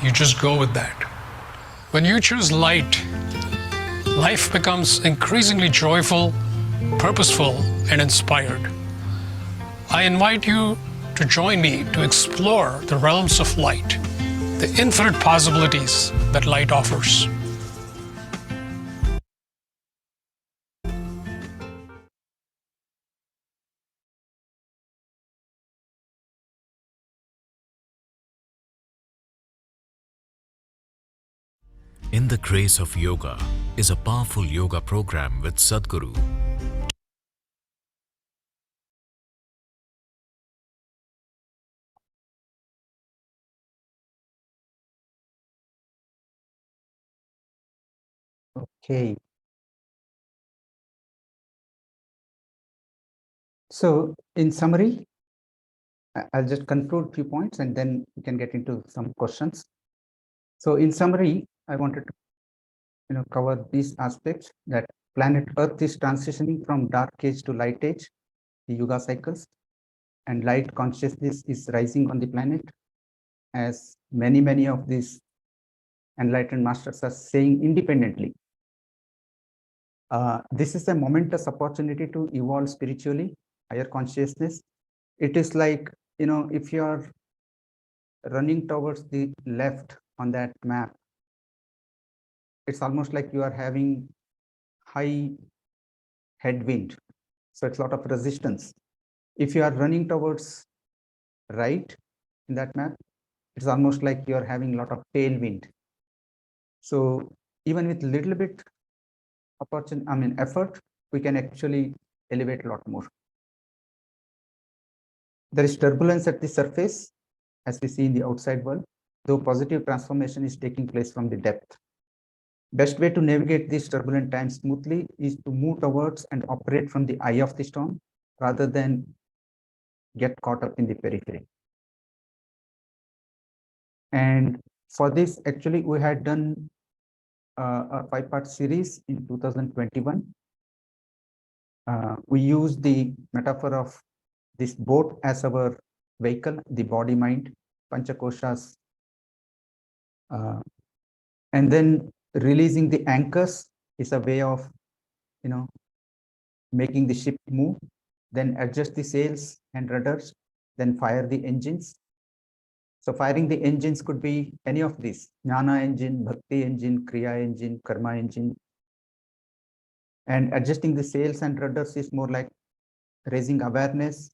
You just go with that. When you choose light, life becomes increasingly joyful, purposeful, and inspired. I invite you to join me to explore the realms of light, the infinite possibilities that light offers. In the Grace of Yoga is a powerful yoga program with Sadhguru. Okay. So in summary, I'll just conclude a few points and then we can get into some questions. So in summary, I wanted to cover these aspects, that planet Earth is transitioning from dark age to light age, the Yuga cycles, and light consciousness is rising on the planet, as many of these enlightened masters are saying independently. This is a momentous opportunity to evolve spiritually, higher consciousness. It is like, if you are running towards the left on that map, it's almost like you are having high headwind. So it's a lot of resistance. If you are running towards right in that map, it's almost like you are having a lot of tailwind. So even with little bit effort, we can actually elevate a lot more. There is turbulence at the surface, as we see in the outside world, though positive transformation is taking place from the depth. Best way to navigate these turbulent times smoothly is to move towards and operate from the eye of the storm, rather than get caught up in the periphery. And for this, actually, we had done a 5-part series in 2021. we use the metaphor of this boat as our vehicle, the body mind, panchakoshas, and then releasing the anchors is a way of, making the ship move, then adjust the sails and rudders, then fire the engines. So firing the engines could be any of these: jnana engine, bhakti engine, kriya engine, karma engine. And adjusting the sails and rudders is more like raising awareness,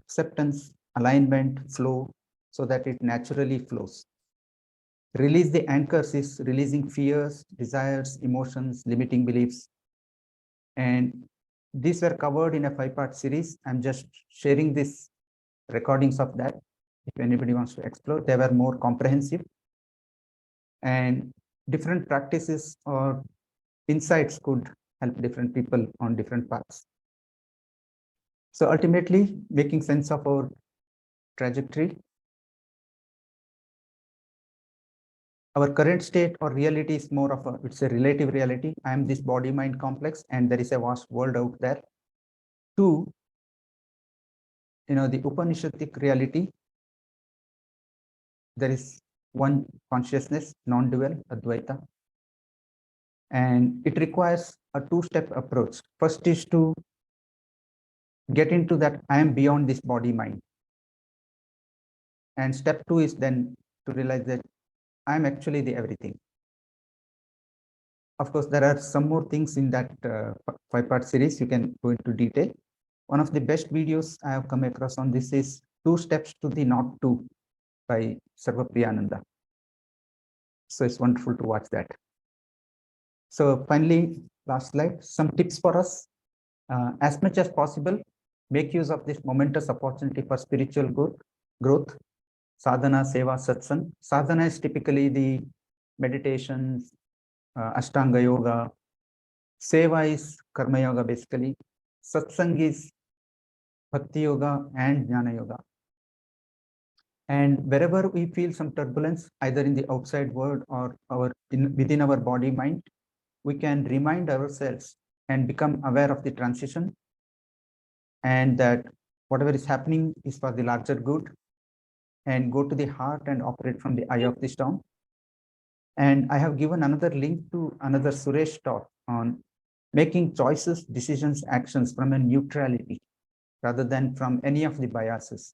acceptance, alignment, flow, so that it naturally flows. Release the anchors is releasing fears, desires, emotions, limiting beliefs. And these were covered in a 5-part series. I'm just sharing this recordings of that. If anybody wants to explore, they were more comprehensive. And different practices or insights could help different people on different paths. So ultimately, making sense of our trajectory. Our current state or reality is more of it's a relative reality. I am this body-mind complex, and there is a vast world out there. 2, the Upanishadic reality, there is one consciousness, non-dual, Advaita. And it requires a 2-step approach. First is to get into that I am beyond this body-mind. And step 2 is then to realize that I am actually the everything. Of course, there are some more things in that 5-part series. You can go into detail. One of the best videos I have come across on this is 2 Steps to the Not To by Sarvapriyananda. So it's wonderful to watch that. So finally, last slide, some tips for us. As much as possible, make use of this momentous opportunity for spiritual growth. Sadhana, seva, satsang. Sadhana is typically the meditations, Ashtanga yoga. Seva is karma yoga basically. Satsang is bhakti yoga and jnana yoga. And wherever we feel some turbulence, either in the outside world or within our body mind, we can remind ourselves and become aware of the transition, and that whatever is happening is for the larger good, and go to the heart and operate from the eye of the storm. And I have given another link to another Suresh talk on making choices, decisions, actions from a neutrality rather than from any of the biases.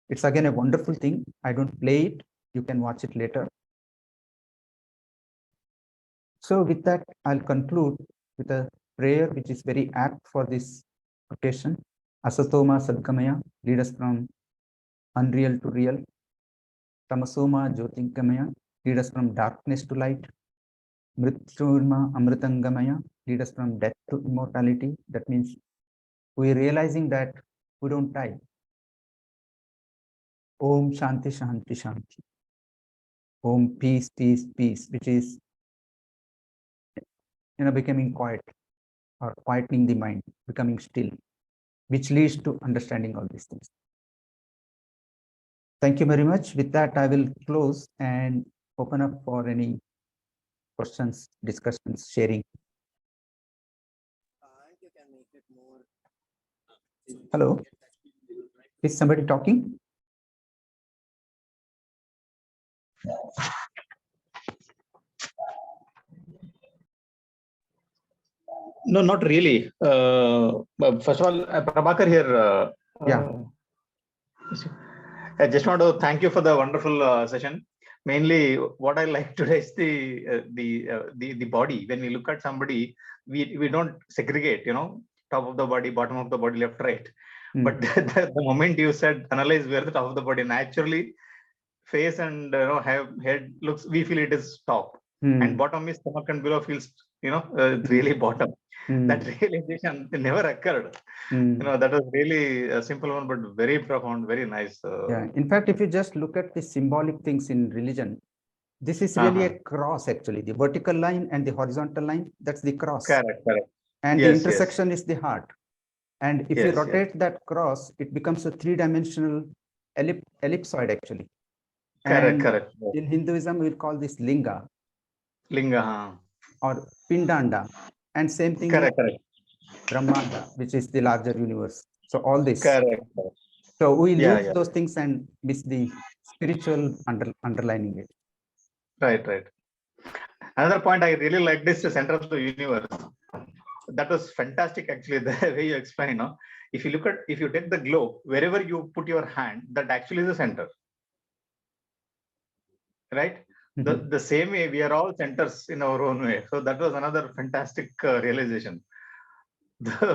It's again a wonderful thing. I don't play it. You can watch it later. So with that, I'll conclude with a prayer which is very apt for this occasion. Asatoma Sadgamaya, lead us from unreal to real. Tamasoma Jyotingamaya, lead us from darkness to light. Mrityurma Amritangamaya, lead us from death to immortality. That means we're realizing that we don't die. Om Shanti Shanti Shanti. Om Peace Peace Peace, which is becoming quiet or quietening the mind, becoming still, which leads to understanding all these things. Thank you very much. With that, I will close and open up for any questions, discussions, sharing. Hello, is somebody talking? No, not really. But first of all, Prabhakar here. Yeah. I just want to thank you for the wonderful session. Mainly, what I like today is the body. When we look at somebody, we don't segregate. Top of the body, bottom of the body, left, right. But the moment you said analyze where the top of the body naturally face and head looks, we feel it is top, and bottom is stomach and below feels really bottom. That realization never occurred. That was really a simple one, but very profound, very nice. Yeah. In fact, if you just look at the symbolic things in religion, this is really a cross actually. The vertical line and the horizontal line, that's the cross. Correct. And the intersection is the heart. And if you rotate that cross, it becomes a 3-dimensional ellipsoid actually. Correct. In Hinduism, we'll call this linga. Linga. Or pindanda. And same thing Correct. Brahmanda, which is the larger universe. So all this. Correct. So we Yeah, lose yeah. those things and miss the spiritual underlining it. Right. Another point I really like this center of the universe. That was fantastic, actually, the way you explain. No? If you take the globe, wherever you put your hand, that actually is the center. Right? The same way, we are all centers in our own way. So that was another fantastic realization.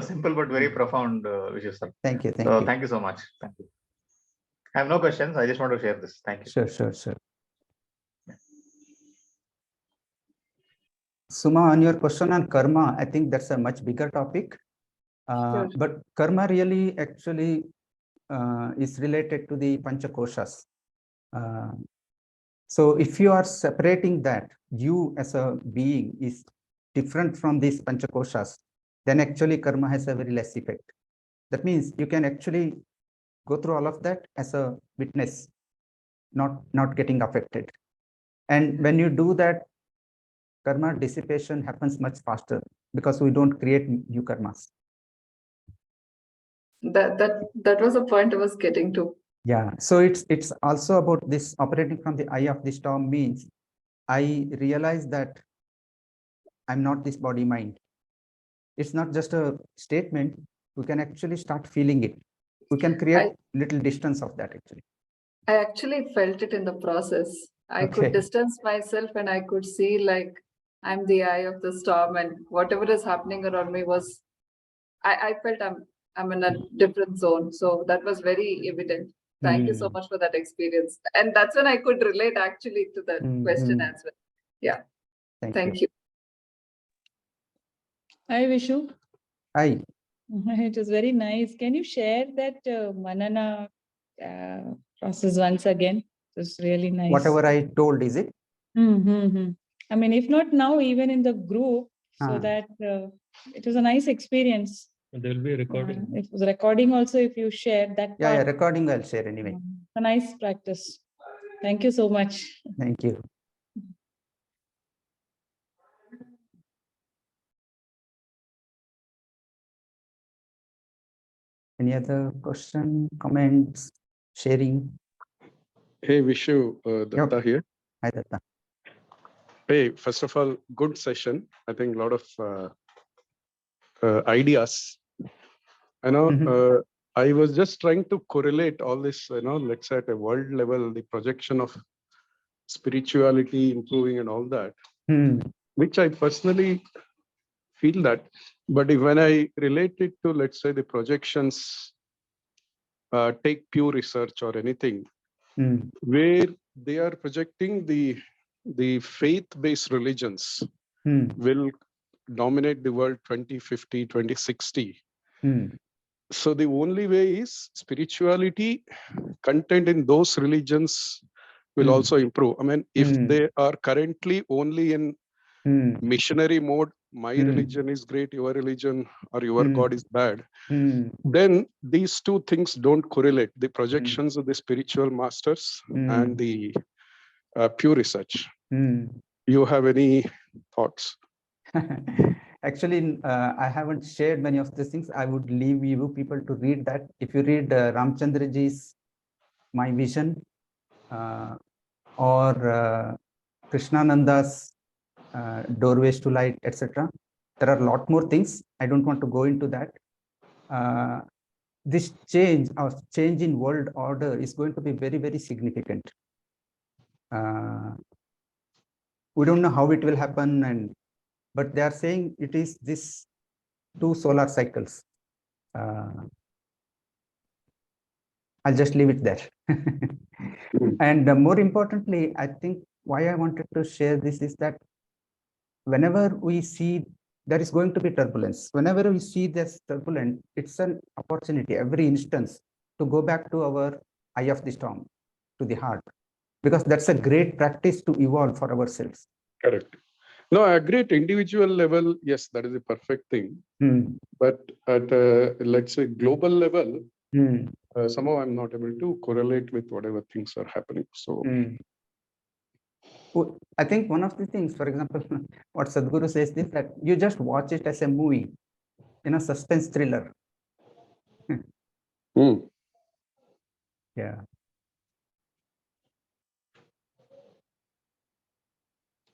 Simple but very profound, Vishnu sir. Thank you. So thank you so much. Thank you. I have no questions. I just want to share this. Thank you. Sure. Suma, on your question on karma, I think that's a much bigger topic. Sure. But karma really actually is related to the panchakoshas. So if you are separating that, you as a being is different from these panchakoshas, then actually karma has a very less effect. That means you can actually go through all of that as a witness, not getting affected. And when you do that, karma dissipation happens much faster because we don't create new karmas. That was a point I was getting to. Yeah, so it's also about this operating from the eye of the storm means I realize that I'm not this body mind. It's not just a statement. We can actually start feeling it. We can create little distance of that actually. I actually felt it in the process. I Okay. could distance myself and I could see like I'm the eye of the storm and whatever is happening around me was, I felt I'm in a different zone. So that was very evident. Thank you so much for that experience. And that's when I could relate actually to that question as well. Yeah. Thank you. Hi, Vishu. Hi. It was very nice. Can you share that Manana process once again? It was really nice. Whatever I told, is it? I mean, if not now, even in the group, so that it was a nice experience. There will be a recording. It was a recording also if you share that part. Yeah, recording I'll share anyway. A nice practice. Thank you so much. Thank you. Any other question, comments, sharing? Hey, Vishu, Datta here. Hi, Datta. Hey, first of all, good session. I think a lot of ideas. I know, I was just trying to correlate all this, let's say at a world level, the projection of spirituality improving and all that, which I personally feel that. But when I relate it to, let's say, the projections, take pure research or anything, where they are projecting the faith-based religions will dominate the world 2050, 2060. So the only way is spirituality content in those religions will also improve. I mean, if they are currently only in missionary mode, my religion is great, your religion or your God is bad, then these two things don't correlate. The projections of the spiritual masters and the pure research. You have any thoughts? Actually, I haven't shared many of these things. I would leave you people to read that. If you read Ramchandraji's My Vision or Krishnananda's Doorways to Light, etc., there are a lot more things. I don't want to go into that. This change in world order is going to be very, very significant. We don't know how it will happen, but they are saying it is this 2 solar cycles. I'll just leave it there. And more importantly, I think why I wanted to share this is that whenever we see there is going to be turbulence, whenever we see this turbulence, it's an opportunity every instance to go back to our eye of the storm, to the heart, because that's a great practice to evolve for ourselves. Correct. No, I agree at individual level. Yes, that is a perfect thing. But at let's say global level, somehow I'm not able to correlate with whatever things are happening. So I think one of the things, for example, what Sadhguru says is that you just watch it as a movie. suspense thriller. Hmm. Yeah.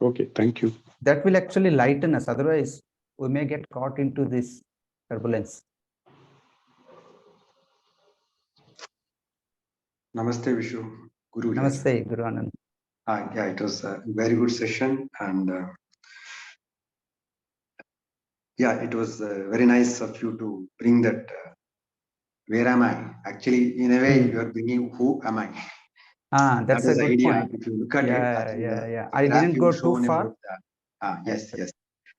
Okay, thank you. That will actually lighten us. Otherwise, we may get caught into this turbulence. Namaste, Vishu. Guru here. Namaste, Guru Anand. Yeah, it was a very good session, and yeah, it was very nice of you to bring that. Where am I? Actually, in a way, you are bringing who am I? That That's a is the good idea. point. If you look at it, I think Yeah. the I graph didn't you go too shown far. about that. Yes.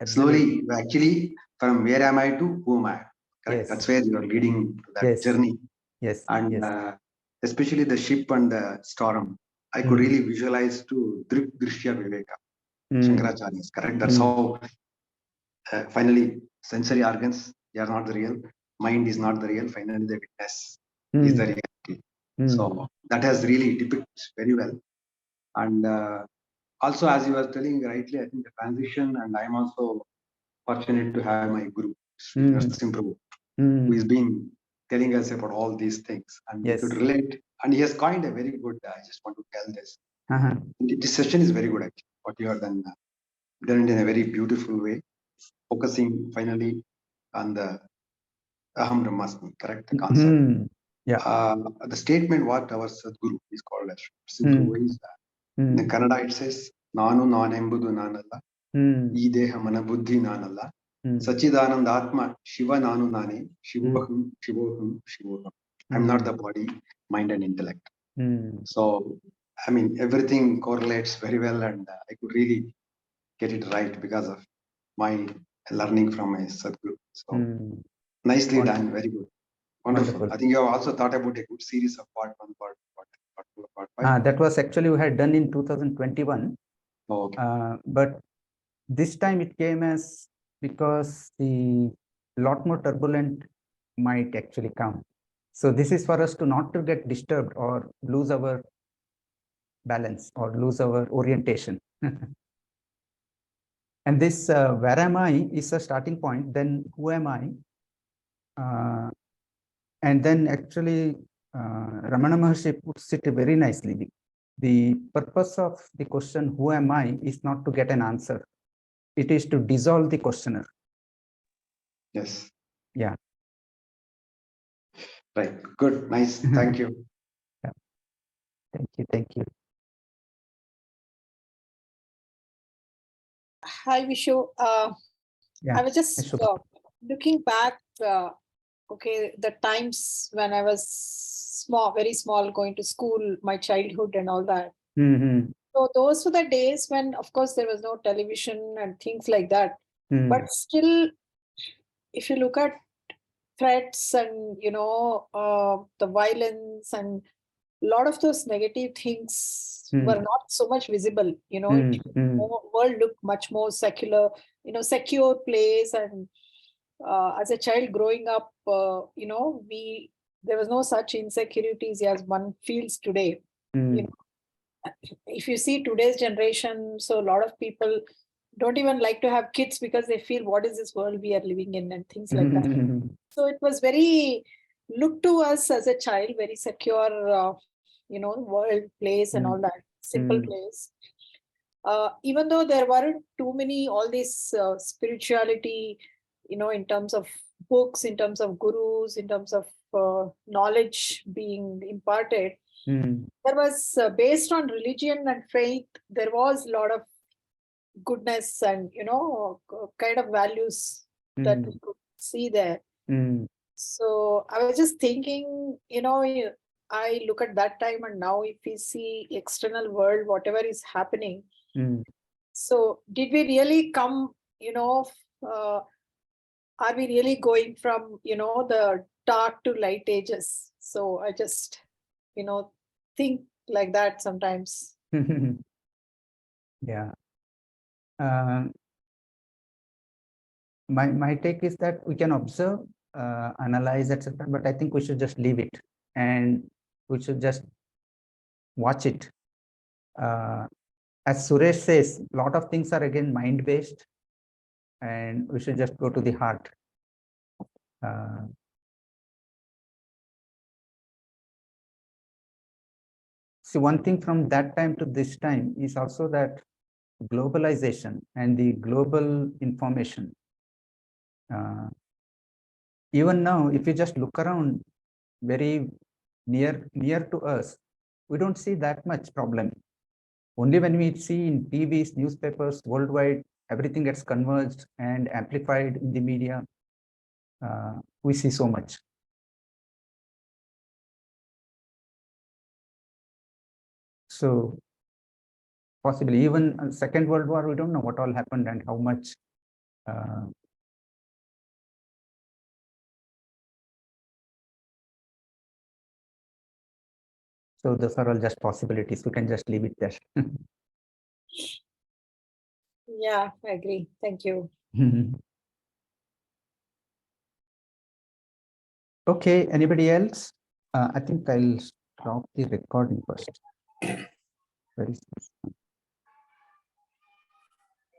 Absolutely. Slowly, actually, from where am I to who am I? Correct. Yes. That's where you are leading to that Yes. journey. Yes. And Yes. especially the ship and the storm, I could really visualize to Drik Drishya Viveka. Shankaracharya is correct. That's how finally sensory organs, they are not the real. Mind is not the real. Finally, the witness is the reality. So that has really depicted very well. And also, as you were telling rightly, I think the transition, and I'm also fortunate to have my guru, Sri Narasim Prabhu, who has been telling us about all these things, and we could relate. And he has coined a very good. I just want to tell this. This session is very good, actually. What you have done it in a very beautiful way, focusing finally on the Aham Brahmasmi, correct? The concept. The statement what our Sadguru is called as Simple is in the Kannada it says, Nanu Nanembudu Nanalla, Ideha Manabuddhi Nanalla, Sachidanand Atma, Shiva Nanu Nane, Shivoham, Shivoham, Shivoham. I'm not the body, mind, and intellect. So, I mean, everything correlates very well, and I could really get it right because of my learning from my Sadguru. So, nicely done, very good. Wonderful. I think you have also thought about a good series of part 1, part 2, part 5. That was actually we had done in 2021. Oh, okay. But this time it came as because the lot more turbulent might actually come. So this is for us to not to get disturbed or lose our balance or lose our orientation. And this where am I is a starting point. Then who am I? And then actually Ramana Maharshi puts it very nicely. The purpose of the question, who am I, is not to get an answer. It is to dissolve the questioner. Yes. Yeah. Right. Good. Nice. Thank you. Yeah. Thank you. Thank you. Hi, Vishu. I was just looking back, okay, the times when I was small, very small, going to school, my childhood and all that. So those were the days when, of course, there was no television and things like that. But still, if you look at threats and, the violence and a lot of those negative things were not so much visible, world looked much more secular, secure place. And as a child growing up, there was no such insecurities as one feels today. If you see today's generation, so a lot of people don't even like to have kids because they feel, what is this world we are living in, and things like that. So it was very, looked to us as a child, very secure, world, place and all that, simple place. Even though there weren't too many, all this spirituality, in terms of books, in terms of gurus, in terms of knowledge being imparted, there was based on religion and faith, there was a lot of goodness and, kind of values that we could see there. So I was just thinking, I look at that time and now if we see external world, whatever is happening. So did we really come, are we really going from, the dark to light ages? So I just, think like that sometimes. Yeah. My take is that we can observe, analyze, etc. But I think we should just leave it and we should just watch it. As Suresh says, a lot of things are again mind-based, and we should just go to the heart. See, one thing from that time to this time is also that globalization and the global information. Even now, if you just look around very near to us, we don't see that much problem. Only when we see in TVs, newspapers worldwide, everything gets converged and amplified in the media, we see so much. So possibly even Second World War, we don't know what all happened and how much. So those are all just possibilities. We can just leave it there. Yeah, I agree. Thank you. Okay, anybody else? I think I'll stop the recording first. Very